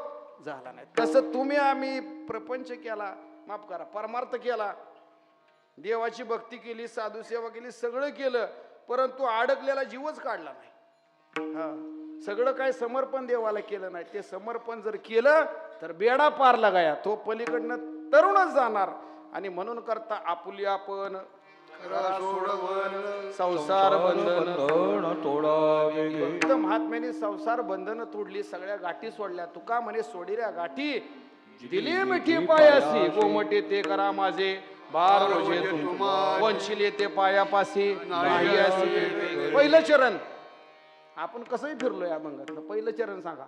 A: झाला नाही. तसं तुम्ही आम्ही प्रपंच केला, माफ करा, परमार्थ केला, देवाची भक्ती केली, साधू सेवा केली, सगळं केलं, परंतु अडकलेला जीवच काढला नाही. सगळं काय समर्पण देवाला केलं नाही. ते समर्पण जर केलं तर बेडा पार लागाया, तो पलीकडनं तरुणच जाणार. आणि म्हणून करता आपुली आपण संसार बंधन फक्त महात्म्याने संसार बंधन तोडली, सगळ्या गाठी सोडल्या. तुका म्हणे सोडिऱ्या गाठी दिली मिठी पायासी, गोमटे ते करा माझे बार रोजे तुम वंशील येते पायापासी नाही असे. पहिलं चरण आपण कसंही फिरलो या मंगळातलं. पहिलं चरण सांगा.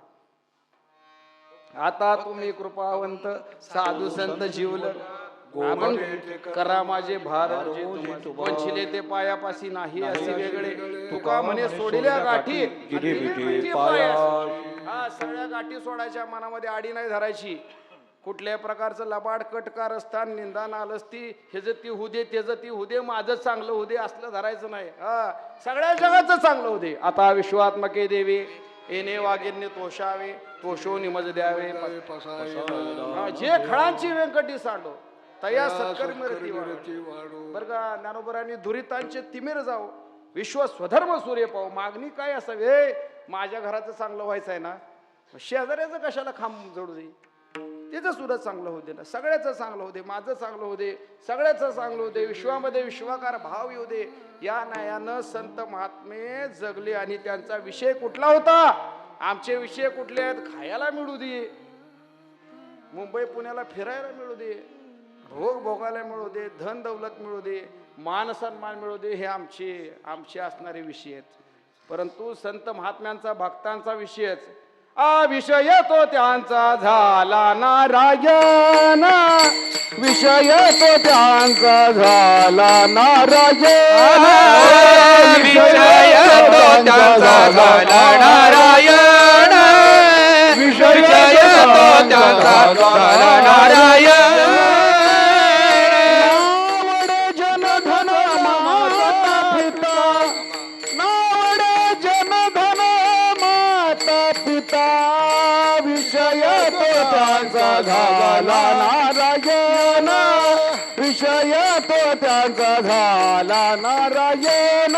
A: आता तुम्ही कृपावंत साधू संत जीवल आपण करा माझे भार वंशिले ते पायापासी नाही असे वेगळे. तुका म्हणे सोडिल्या गाठी हा सगळ्या गाठी सोडायच्या. मनामध्ये आडी नाही धरायची. कुठल्याही प्रकारचं लबाड कटकार असताना निंदा नालस्ती हे जर ती होऊ दे ते जर ती होऊ दे माझं चांगलं होऊ दे असलं धरायचं नाही. हा सगळ्या जगाचं चांगलं होऊ दे. आता विश्वात्मके देवी येणे वागेने तोषावे तोषो निमज द्यावे. हा, जे खळांची व्यंकटी सांडो तया सत्कर मिरती बर का. ज्ञानोबरांनी दुरितांचे तिमिर जाओ विश्व स्वधर्म सूर्य पाहू. मागणी काय असावे. माझ्या घराचं चांगलं व्हायचं आहे ना शेजाऱ्याचं कशाला खांब जोडू दे. त्याचं सुद्धा चांगलं होऊ दे ना. सगळ्याचं चांगलं होऊ दे. माझं चांगलं होऊ दे. सगळ्याचं चांगलं होऊ दे. विश्वामध्ये विश्वाकार भाव येऊ दे. या न्यायानं संत महात्मे जगले. आणि त्यांचा विषय कुठला होता. आमचे विषय कुठले आहेत. खायला मिळू दे. मुंबई पुण्याला फिरायला मिळू दे. भोग भोगायला मिळू दे. धन दौलत मिळू दे. मान सन्मान मिळू दे. हे आमचे असणारे विषय आहेत. परंतु संत महात्म्यांचा भक्तांचा विषयच विषय तो त्यांचा झाला नारायण. विषय तो त्यांचा झाला नारायण.
D: विषय तो त्यांचा झाला नारायण. विषय तो त्यांचा झाला नारायण.
A: झाला नारायण. विषय तो त्यांचा झाला नारायण.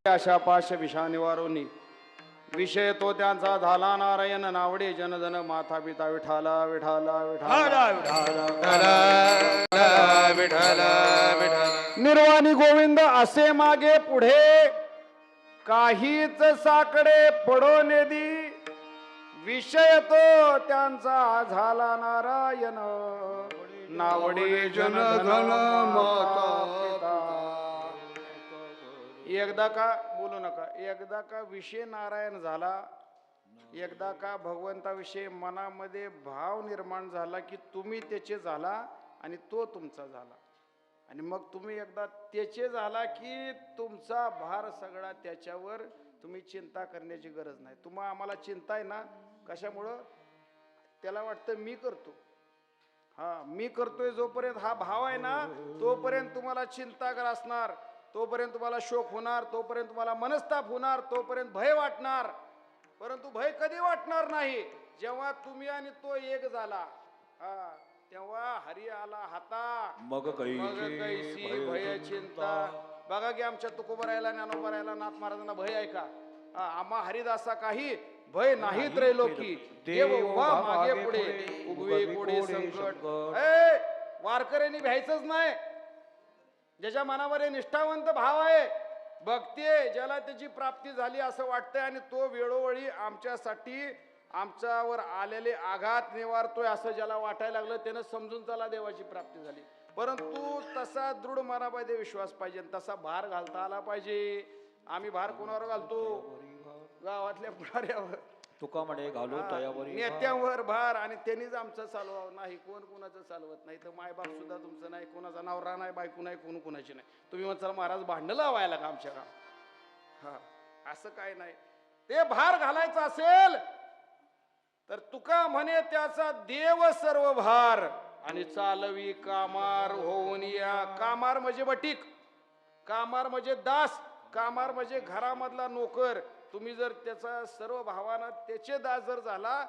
A: अशा पाश विषा निवारोनी विषय तो त्यांचा झाला नारायण. नावडे जनधन माथा पिता विठाला विठाला विठाला निर्वाणी गोविंद असे मागे पुढे काहीच साकडे पडो नेदी. विषय तो त्यांचा झाला नारायण. नावडे जनधन माता पिता. एकदा का बोलू नका. एकदा का विषय नारायण झाला. एकदा का भगवंताविषयी मनामध्ये भाव निर्माण झाला की तुम्ही त्याचे झाला आणि तो तुमचा झाला. आणि मग तुम्ही एकदा त्याचे झाला की तुमचा भार सगळा त्याच्यावर. तुम्ही चिंता करण्याची गरज नाही. तुम्हा आम्हाला चिंता आहे ना कशामुळं. त्याला वाटतं मी करतो. हा, मी करतोय जोपर्यंत हा भाव आहे ना, तोपर्यंत तुम्हाला चिंता असणार, तोपर्यंत तुम्हाला शोक होणार, तोपर्यंत तुम्हाला मनस्ताप होणार, तोपर्यंत भय वाटणार. परंतु भय कधी वाटणार नाही जेव्हा तुम्ही आणि तो एक झाला. हा, तेव्हा हरी आला हाता
B: मग
A: कैसी भय चिंता. बघा की आमच्या तुकोबरायला, ज्ञानोबरायला, नाथ महाराजांना भय आहे का? आम्हा हरिदासा काही भय नाही त्रैलोकी. देव उभा मागे पुढे, उभे कोडे संकट. वारकऱ्यांनी भ्यायचंच नाही. ज्याच्या मनामध्ये निष्ठावंत भाव आहे, भक्ती ज्याला त्याची प्राप्ती झाली असं वाटतंय, आणि तो वेळोवेळी आमच्यासाठी आमच्यावर आलेले आघात निवारतोय असं ज्याला वाटायला लागलं, त्यानं समजून चला देवाची प्राप्ती झाली. परंतु तसा दृढ मनामध्ये विश्वास पाहिजे, तसा भार घालता आला पाहिजे. आम्ही भार कोणावर घालतो? गावातल्या पुढाऱ्यावर,
B: तुका म्हणे घालू तयावरी
A: नेत्यांवर भार, आणि त्यांनीच आमचं चालवावं. नाही, कोण कोणाचं चालवत नाही. तर मायबाप सुद्धा तुमचं नाही, कोणाचा नवरा नाही, बायको नाही, कोण कोणाची नाही. तुम्ही म्हणता महाराज भांडण लावायला का आमच्या का? हा, असं काय नाही. ते भार घालायचं असेल तर तुका म्हणे त्याचा देव सर्व भार, आणि चालवी कामार होऊन या. कामार म्हणजे बटीक, कामार म्हणजे दास, कामार म्हणजे घरामधला नोकर. तुम्ही जर त्याचा सर्व भावानं त्याचे दास जर झाला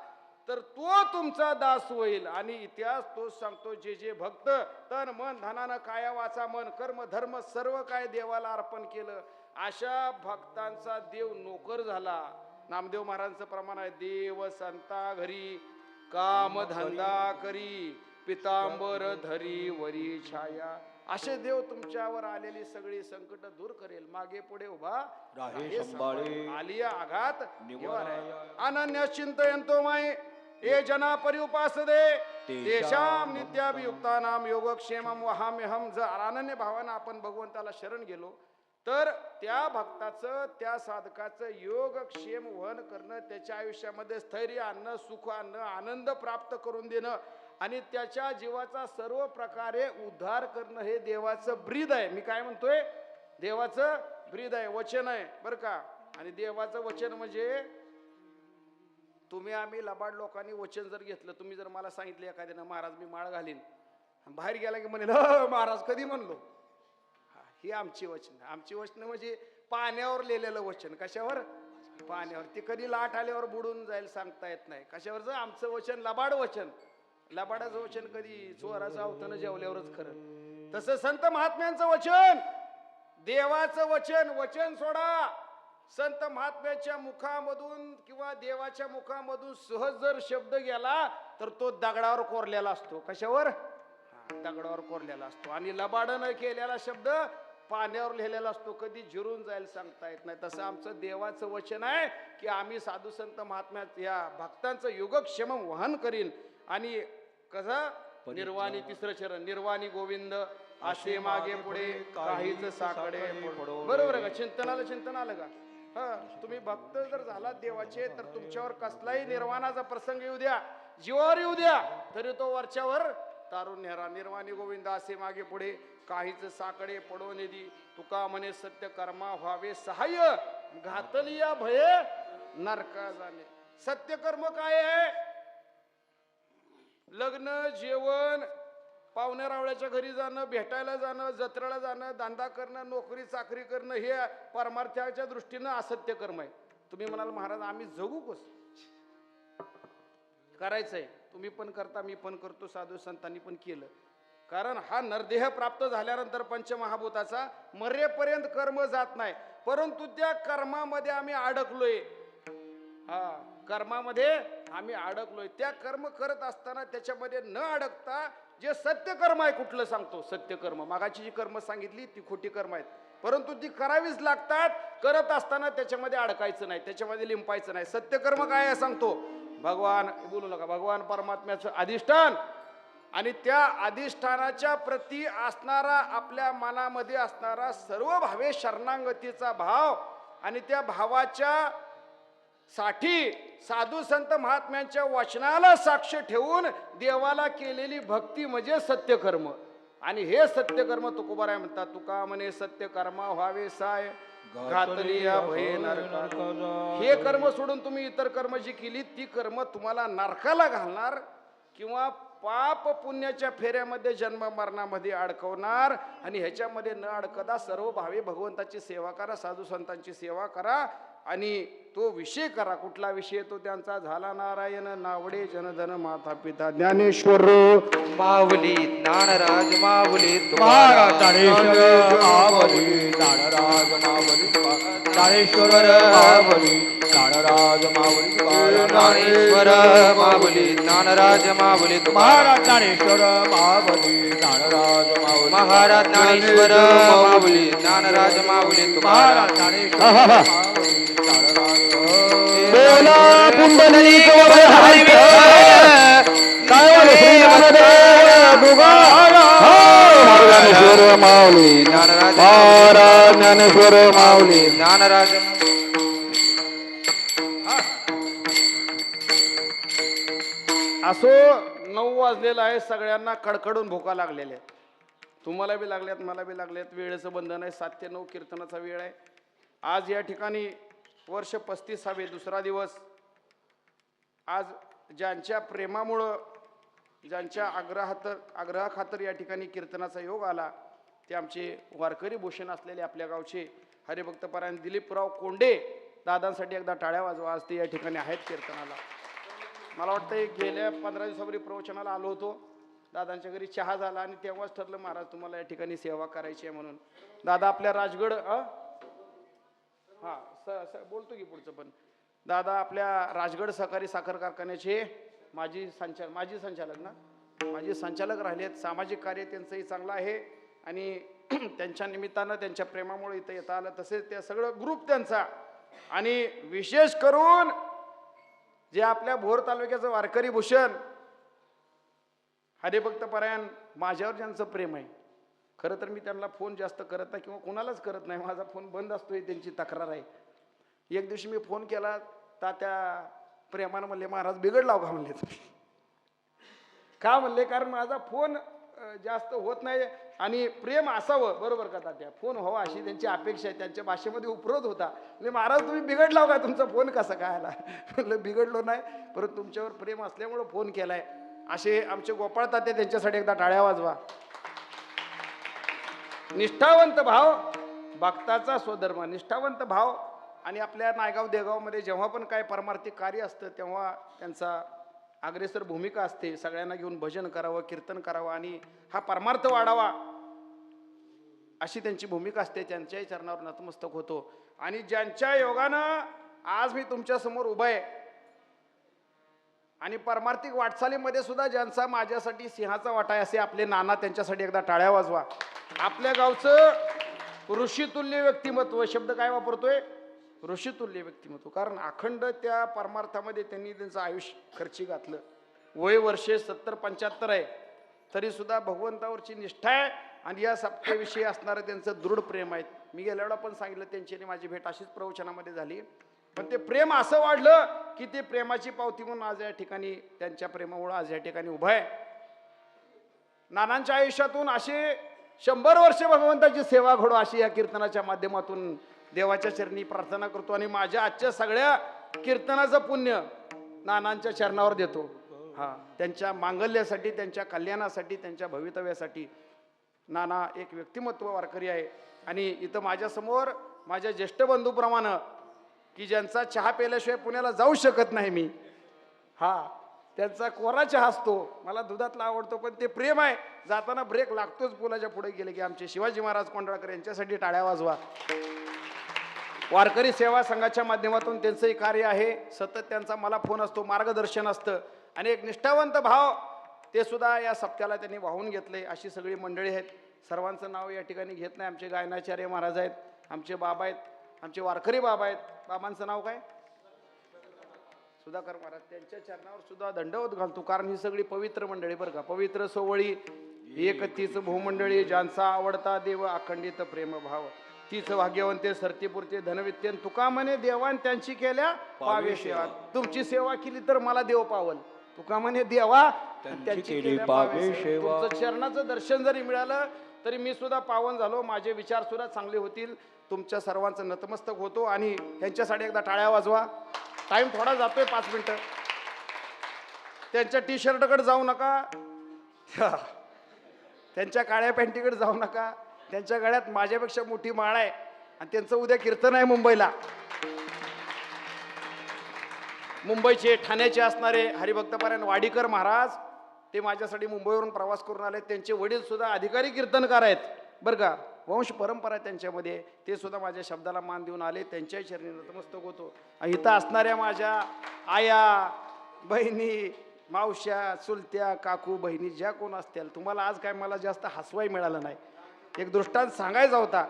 A: तर तो तुमचा दास होईल. आणि इतिहास तोच सांगतो, जे जे भक्त तन मन धनानं काया वाचा मन कर्म धर्म सर्व काय देवाला अर्पण केलं, अशा भक्तांचा देव नोकर झाला. नामदेव महाराजांचं प्रमाण आहे, देव संता घरी काम धंदा करी, पितांबर धरी वरी छाया. असे देव तुमच्यावर आलेली सगळी संकट दूर करेल. मागे पुढे उभा
B: राहे संभाळे,
A: आलिया आघात
B: निवाराय.
A: अनन्य चिंतयंतो माय ए जना परिउपासदे तेषाम नित्याभियुक्तानाम योगक्षेमम वहाम्यहम. जर अनन्य भावानं आपण भगवंताला शरण गेलो तर त्या भक्ताचं, त्या साधकाचं योगक्षेम वहन करणं, त्याच्या आयुष्यामध्ये स्थैर्य आणणं, सुख आणणं, आनंद प्राप्त करून देणं, आणि त्याच्या जीवाचा सर्व प्रकारे उद्धार करणं हे देवाचं ब्रीद आहे. मी काय म्हणतोय? देवाचं ब्रीद आहे, वचन आहे बरं का. आणि देवाचं वचन म्हणजे तुम्ही आम्ही लबाड लोकांनी वचन जर घेतलं, तुम्ही जर मला सांगितलं एखाद्यानं महाराज मी माळ घालीन, बाहेर गेला की म्हणेल महाराज कधी म्हणलो. ही आमची वचन. आमची वचन म्हणजे पाण्यावर लिहिलेलं वचन. कशावर? पाण्यावर. ती कधी लाट आल्यावर बुडून जाईल सांगता येत नाही. कशावरचं? आमचं वचन लबाड वचन. लबाडाचं वचन कधी चोराचं आवताना जेवल्यावरच खरं. तसं संत महात्म्यांचं वचन, देवाचं वचन. वचन सोडा, संत महात्म्याच्या मुखामधून किंवा देवाच्या मुखामधून सहज जर शब्द गेला तर तो दगडावर कोरलेला असतो. कशावर? दगडावर कोरलेला असतो. आणि लबाडनं केलेला शब्द पाण्यावर लिहिलेला असतो, कधी जिरून जाईल सांगता येत नाही. तसं आमचं देवाचं वचन आहे की आम्ही साधू संत महात्म्यात या भक्तांचं योगक्षेम वहन करीन. आणि कसं? निर्वाणी तिसरं चरण, निर्वाणी गोविंद असे मागे पुढे काहीच साकडे पडो. बरोबर आहे का? चिंतनाला चिंतन आलं का? हा, तुम्ही भक्त जर झालात देवाचे तर तुमच्यावर कसलाही निर्वाणाचा प्रसंग येऊ द्या, जीवावर येऊ द्या, तरी तो वरच्यावर तारून नेरा. निर्वाणी गोविंद असे मागे पुढे काहीच साकडे पडो निधी, तुका म्हणे सत्य कर्मा व्हावे सहाय्य, घातली या भये नरका जाणे. सत्यकर्म काय आहे? लग्न, जेवण, पाहुण्या रावळ्याच्या घरी जाणं, भेटायला जाणं, जत्रेला जाणं, धंदा करणं, नोकरी चाकरी करणं, हे परमार्थाच्या दृष्टीनं असत्य कर्म आहे. तुम्ही म्हणाल महाराज आम्ही जगू कसं? करायचंय. तुम्ही पण करता, मी पण करतो, साधू संतांनी पण केलं. कारण हा नरदेह प्राप्त झाल्यानंतर पंचमहाभूताचा मरेपर्यंत कर्म जात नाही. परंतु त्या कर्मामध्ये आम्ही अडकलोय. हा, कर्मामध्ये आम्ही अडकलोय. त्या कर्म करत असताना त्याच्यामध्ये न अडकता जे सत्य कर्म आहे, कुठलं सांगतो? सत्य कर्म. मागाची जी कर्म सांगितली ती खोटी कर्म आहेत, परंतु ती करावीच लागतात. करत असताना त्याच्यामध्ये अडकायचं नाही, त्याच्यामध्ये लिंपायचं नाही. सत्य कर्म काय आहे सांगतो? भगवान, बोलू नका, भगवान परमात्म्याचं अधिष्ठान, आणि त्या अधिष्ठानाच्या प्रती असणारा, आपल्या मनामध्ये असणारा सर्व भावे शरणागतीचा भाव, आणि त्या भावाच्या साठी साधू संत महात्म्यांच्या वचनाला साक्ष ठेवून देवाला केलेली भक्ती म्हणजे सत्यकर्म. आणि हे सत्यकर्म तुकोबाराय म्हणतात, तुका म्हणे सत्यकर्मा व्हावे साय, घातली या भये नरकात. हे कर्म सोडून तुम्ही इतर कर्म जी केली ती कर्म तुम्हाला नरकाला घालणार किंवा पाप पुण्याच्या फेऱ्यामध्ये जन्म मरणामध्ये अडकवणार. आणि ह्याच्यामध्ये न अडकता सर्व भावी भगवंताची सेवा करा, साधू संतांची सेवा करा आणि तो विषय करा. कुठला विषय? तो त्यांचा झाला नारायण नावडे जनधन माता पिता ज्ञानेश्वर
D: माऊली ज्ञानराज माऊली
B: महाराज
D: तुकाराम
B: ज्ञानेश्वर माऊली ज्ञानराज माऊली ज्ञानेश्वर माऊली ज्ञानराज माऊली
D: ज्ञानेश्वर माऊली ज्ञानराज माऊली
B: महाराज ज्ञानेश्वर माऊली ज्ञानराज माऊली
D: महाराज ज्ञानेश्वर माऊली ज्ञानराज माऊली
B: महाराज
D: तुकाराम
B: ज्ञानेश्वर माऊली ज्ञानराज
E: बोला पुंडलिक वरदारी काय ज्ञानेश्वर माऊली
D: ज्ञानराज
E: महाराज ज्ञानेश्वर माऊली
D: ज्ञानराज
A: असो 9 वाजलेला आहे. सगळ्यांना कडकडून भुका लागलेल्या आहेत. तुम्हाला बी लागल्यात, मला बी लागल्यात. वेळेचं बंधन आहे. 7 ते 9 कीर्तनाचा वेळ आहे. आज या ठिकाणी वर्ष 35 दुसरा दिवस. आज ज्यांच्या प्रेमामुळं, ज्यांच्या आग्रहाखातर या ठिकाणी कीर्तनाचा योग आला ते आमचे वारकरी भूषण असलेले आपल्या गावचे हरिभक्तपरायण दिलीपराव कोंडे दादांसाठी एकदा टाळ्या वाजवा. आज ते या ठिकाणी आहेत कीर्तनाला. मला वाटतं गेल्या 15 दिवसापूर्वी प्रवचनाला आलो होतो. दादांच्या घरी चहा झाला आणि तेव्हाच ठरलं महाराज तुम्हाला या ठिकाणी सेवा करायची आहे म्हणून. दादा आपल्या राजगड बोलतो की पुढचं पण. दादा आपल्या राजगड सहकारी साखर कारखान्याचे माजी संचालक राहिले आहेत. सामाजिक कार्य त्यांचंही चांगलं आहे आणि त्यांच्या निमित्तानं त्यांच्या प्रेमामुळे इथं येता आलं. तसेच त्या सगळं ग्रुप त्यांचा आणि विशेष करून जे आपल्या भोर तालुक्याचं वारकरी भूषण हरिभक्तपरायण माझ्यावर ज्यांचं प्रेम आहे. खरं तर मी त्यांना फोन जास्त करत नाही किंवा कोणालाच करत नाही. माझा फोन बंद असतो, ही त्यांची तक्रार आहे. एक दिवशी मी फोन केला तात्या प्रेमानं म्हणले महाराज बिघडलाव का म्हणले तुम्ही. का म्हणले? कारण माझा फोन जास्त होत नाही आणि प्रेम असावं, बरोबर का तात्या? फोन व्हावा अशी त्यांची अपेक्षा आहे. त्यांच्या भाषेमध्ये उपरोध होता. म्हणजे महाराज तुम्ही बिघडलाव का? तुमचा फोन कसा काय आला? म्हणलं बिघडलो नाही, परंतु तुमच्यावर प्रेम असल्यामुळं फोन केलाय. असे आमचे गोपाळ तात्या, त्यांच्यासाठी एकदा टाळ्या वाजवा. निष्ठावंत भाव भक्ताचा स्वधर्म. निष्ठावंत भाव आणि आपल्या नायगाव देगावमध्ये जेव्हा पण काय परमार्थिक कार्य असतं तेव्हा त्यांचा अग्रेसर भूमिका असते. सगळ्यांना घेऊन भजन करावं, कीर्तन करावं आणि हा परमार्थ वाढावा अशी त्यांची भूमिका असते. त्यांच्याही चरणावर नतमस्तक होतो. आणि ज्यांच्या योगानं आज मी तुमच्या समोर उभा आहे आणि परमार्थिक वाटचालीमध्ये सुद्धा ज्यांचा माझ्यासाठी सिंहाचा वाटा आहे असे आपले नाना, त्यांच्यासाठी एकदा टाळ्या वाजवा. आपल्या गावचं ऋषितुल्य व्यक्तिमत्व. शब्द काय वापरतोय? ऋषितुल्य व्यक्तिमत्व. कारण अखंड त्या परमार्थामध्ये त्यांनी त्यांचं आयुष्य खर्ची घातलं. वय वर्षे 70-75 आहे तरी सुद्धा भगवंतावरची निष्ठा आहे आणि या सप्त्याविषयी असणारं त्यांचं दृढ प्रेम आहे. मी गेल्या वेळा पण सांगितलं त्यांची आणि माझी भेट अशीच प्रवचनामध्ये झाली. पण ते प्रेम असं वाढलं की ते प्रेमाची पावती म्हणून आज या ठिकाणी, त्यांच्या प्रेमामुळे आज या ठिकाणी उभा आहे. नानांच्या आयुष्यातून असे 100 वर्षे भगवंताची सेवा घडो अशी या कीर्तनाच्या माध्यमातून देवाच्या चरणी प्रार्थना करतो. आणि माझ्या आजच्या सगळ्या कीर्तनाचं पुण्य नानांच्या चरणावर देतो. त्यांच्या मांगल्यासाठी, त्यांच्या कल्याणासाठी, त्यांच्या भवितव्यासाठी. नाना एक व्यक्तिमत्व वारकरी आहे आणि इथं माझ्यासमोर माझ्या ज्येष्ठ बंधूप्रमाणे की ज्यांचा चहा प्यायल्याशिवाय पुण्याला जाऊ शकत नाही मी. त्यांचा कोरा चहा असतो, मला दुधातला आवडतो, पण ते प्रेम आहे. जाताना ब्रेक लागतोच पुलाच्या पुढे गेले की. आमचे शिवाजी महाराज कोंडाळकर यांच्यासाठी टाळ्या वाजवा. वारकरी सेवा संघाच्या माध्यमातून त्यांचंही कार्य आहे. सतत त्यांचा मला फोन असतो, मार्गदर्शन असतं आणि एक निष्ठावंत भाव ते सुद्धा या सप्त्याला त्यांनी वाहून घेतले. अशी सगळी मंडळी आहेत. सर्वांचं नाव या ठिकाणी घेत नाही. आमचे गायनाचार्य महाराज आहेत, आमचे बाबा आहेत, आमचे वारकरी बाबा आहेत. बाबांचं नाव काय? सुधाकर महाराज. त्यांच्या चरणावर सुद्धा दंडवत घालतो. कारण ही सगळी पवित्र मंडळी बरं का. पवित्र सोवळी एक तीच भूमंडळी, ज्यांचा आवडता देव अखंडित प्रेम भाव. तीच भाग्यवंते सरतीपुरते धनवित्ते. तुका म्हणे देवान त्यांची केल्या पावे सेवा. तुमची सेवा केली तर मला देव पावल. तुका म्हणे देवा त्यांची केली पावे सेवा. तुमचं चरणाचं दर्शन जरी मिळालं तरी मी सुद्धा पावन झालो. माझे विचार सुद्धा चांगले होतील. तुमच्या सर्वांचं नतमस्तक होतो आणि यांच्यासाठी एकदा टाळ्या वाजवा. टाइम थोडा जातोय, 5 मिनिटं. त्यांच्या टी शर्टकडे जाऊ नका, त्यांच्या काळ्या पॅन्टीकडे जाऊ नका. त्यांच्या गळ्यात माझ्यापेक्षा मोठी माळ आहे आणि त्यांचं उद्या कीर्तन आहे मुंबईला. मुंबईचे ठाण्याचे असणारे हरिभक्तपरायण वाडीकर महाराज, ते माझ्यासाठी मुंबईवरून प्रवास करून आले. त्यांचे वडील सुद्धा अधिकारी कीर्तनकार आहेत बरं का, वंश परंपरा आहे त्यांच्यामध्ये. ते सुद्धा माझ्या शब्दाला मान देऊन आले. त्यांच्याही चरणी नतमस्तक होतो. इथं असणाऱ्या माझ्या आया, बहिणी, मावश्या, चुलत्या, काकू, बहिणी ज्या कोण असतील, तुम्हाला आज काय मला जास्त हसवाय मिळालं नाही. एक दृष्टांत सांगायचा होता,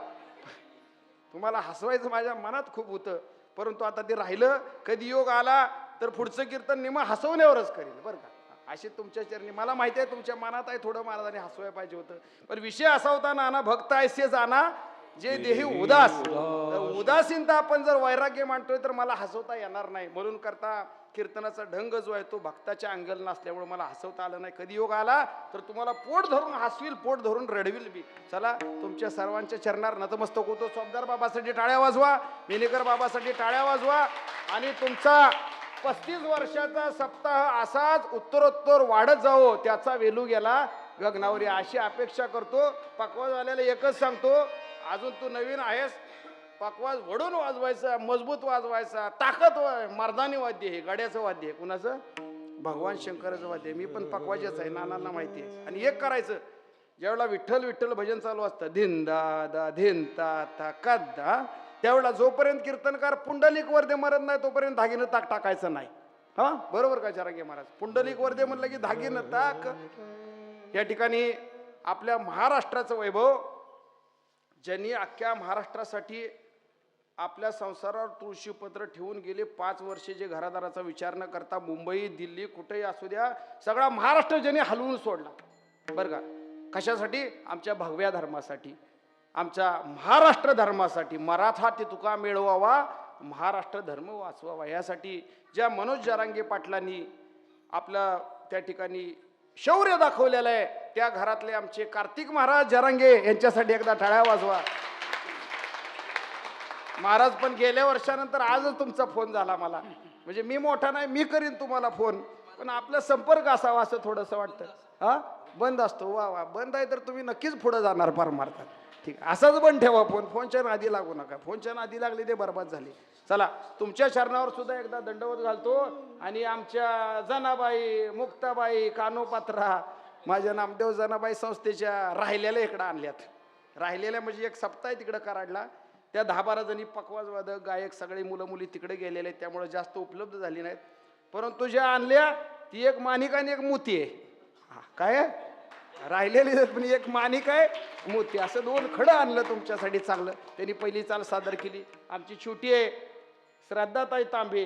A: तुम्हाला हसवायचं माझ्या मनात खूप होतं, परंतु आता ते राहिलं. कधी योग आला तर पुढचं कीर्तन निम हसवण्यावरच करेल बरं का. असे तुमच्या चरणी, मला माहिती आहे तुमच्या मनात आहे थोडं महाराजांनी हसवाय पाहिजे होतं, पण विषय असा होता नाना, भक्त ऐसे जाना जे देही उदास. तर उदासीनता आपण जर वैराग्य मांडतोय तर मला हसवता येणार नाही. म्हणून करता कीर्तनाचा ढंग जो आहे तो भक्ताच्या अंगल नसल्यामुळे मला हसवता आलं नाही. कधी योग आला तर तुम्हाला पोट धरून हसवील, पोट धरून रडविल बी. चला, तुमच्या सर्वांच्या चरणार नतमस्तक होतो. चौबदार बाबासाठी टाळ्या वाजवा, मेनेकर बाबासाठी टाळ्या वाजवा. आणि तुमचा 35 वर्षाचा सप्ताह असाच उत्तरोत्तर वाढत जावो, त्याचा वेलू गेला गगनावरी अशी अपेक्षा करतो. पक्वाज झालेला एकच सांगतो, अजून तू नवीन आहेस, पकवाज वडून वाजवायचा, मजबूत वाजवायचा, ताकद मर्दानी वाद्य आहे, गाड्याचं वाद्य आहे. कुणाचं? भगवान शंकराचं वाद्य आहे. मी पण पकवाजच आहे, नानांना माहिती आहे. आणि एक करायचं, ज्यावेळेला विठ्ठल विठ्ठल भजन चालू असतं, धिंदा दा धिंता ता कद्दा, त्यावेळेला जोपर्यंत कीर्तनकार पुंडलिक वर्दे मरत नाही तोपर्यंत धागीनं ताक टाकायचं नाही. हा बरोबर का जरांगे महाराज? पुंडलिक वर्दे म्हणलं की धागीनं ताक. या ठिकाणी आपल्या महाराष्ट्राचं वैभव, ज्यांनी अख्ख्या महाराष्ट्रासाठी आपल्या संसारावर तुळशीपत्र ठेवून गेले 5 वर्षे, जे घरादाराचा विचार न करता मुंबई, दिल्ली, कुठेही असू द्या, सगळा महाराष्ट्र ज्यांनी हलवून सोडला बरं का. कशासाठी? आमच्या भगव्या धर्मासाठी, आमच्या महाराष्ट्र धर्मासाठी. मराठा ते तुका मिळवावा, महाराष्ट्र धर्म वाचवावा, यासाठी ज्या मनोज जरांगे पाटलांनी आपलं त्या ठिकाणी शौर्य दाखवलेलं आहे, त्या घरातले आमचे कार्तिक महाराज जरांगे यांच्यासाठी एकदा टाळ्या वाजवा. महाराज पण गेल्या वर्षानंतर आजच तुमचा फोन झाला मला, म्हणजे मी मोठा नाही, मी करीन तुम्हाला फोन, पण आपला संपर्क असावा असं थोडंसं वाटतं. हा बंद असतो, वा वा, बंद आहे तर तुम्ही नक्कीच पुढे जाणार फार मारतात. ठीक, असाच बंद ठेवा फोन, फोनच्या नादी लागू नका. फोनच्या नादी लागली ते बरबाद झाले. चला, तुमच्या चरणावर सुद्धा एकदा दंडवत घालतो. आणि आमच्या जनाबाई, मुक्ताबाई, कानोपात्रा, माझ्या नामदेव जनाबाई संस्थेच्या राहिलेल्या इकडं आणल्यात. राहिलेल्या म्हणजे एक सप्ताह आहे तिकडं कराडला. त्या 10-12 जणी पकवाजवादक, गायक, सगळे मुलं मुली तिकडे गेलेले आहेत, त्यामुळे जास्त उपलब्ध झाली नाहीत. परंतु ज्या आणल्या ती एक मानिक आणि एक मोती आहे. काय राहिलेली पण एक मानिक आहे, मोती, असं 2 खडं आणलं तुमच्यासाठी चांगलं. त्यांनी पहिली चाल सादर केली. आमची छोटी आहे श्रद्धाताई तांबे,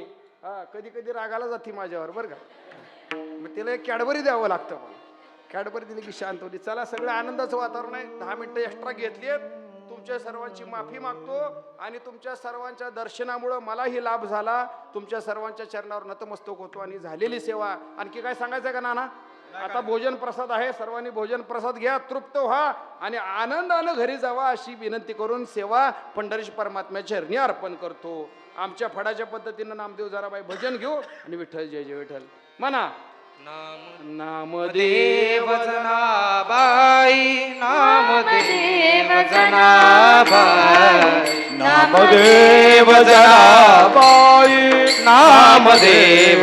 A: कधी कधी रागाला जाते माझ्यावर बरं का, मग तिला एक कॅडबरी द्यावं लागतं. मला कॅडबरी दिली की शांत होती. चला, सगळं आनंदाचं वातावरण आहे. 10 मिनिटं एक्स्ट्रा घेतली आहेत. तुमच्या सर्वांची माफी मागतो आणि तुमच्या सर्वांच्या दर्शनामुळं मलाही लाभ झाला. तुमच्या सर्वांच्या चरणावर नतमस्तक होतो आणि झालेली सेवा. आणखी काय सांगायचं का नाना? आता भोजन प्रसाद आहे, सर्वांनी भोजन प्रसाद घ्या, तृप्त व्हा आणि आनंदानं घरी जावा अशी विनंती करून सेवा पंढरीश परमात्म्याच्या चरणी अर्पण करतो. आमच्या फडाच्या पद्धतीनं नामदेव जराबाई भजन घेऊ आणि विठ्ठल जय जय विठ्ठल म्हणा.
D: नामदेव जनाबाई, नामदेव जनाबाई,
E: नामदेव जनाबाई,
D: नामदेव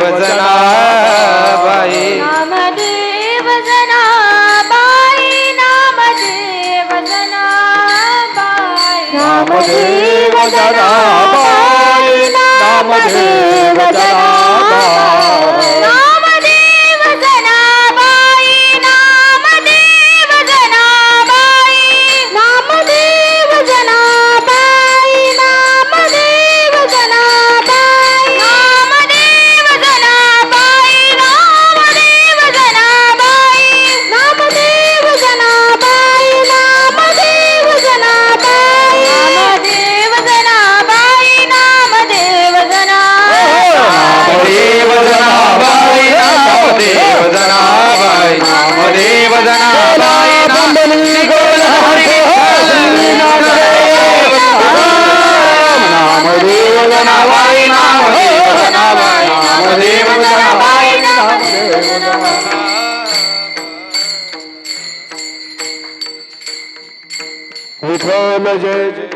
D: जनाबाई,
C: नामदेव जनाबाई, नामदेव जनाबाई,
E: नामदेव जनाबाई, नामदेव जनाबाई,
C: नामदेव जनाबाई, नामदेव जनाबाई, नामदेव जनाबाई, नामदेव जनाबाई, नामदेव जनाबाई, नामदेव जनाबाई, नामदेव जनाबाई, नामदेव जनाबाई, नामदेव जनाबाई, नामदेव जनाबाई,
E: नामदेव
D: जनाबाई नामदेव जनाबाई नामदेव जनाबाई
E: नामदेव जनाबाई विठ्ठल जय जय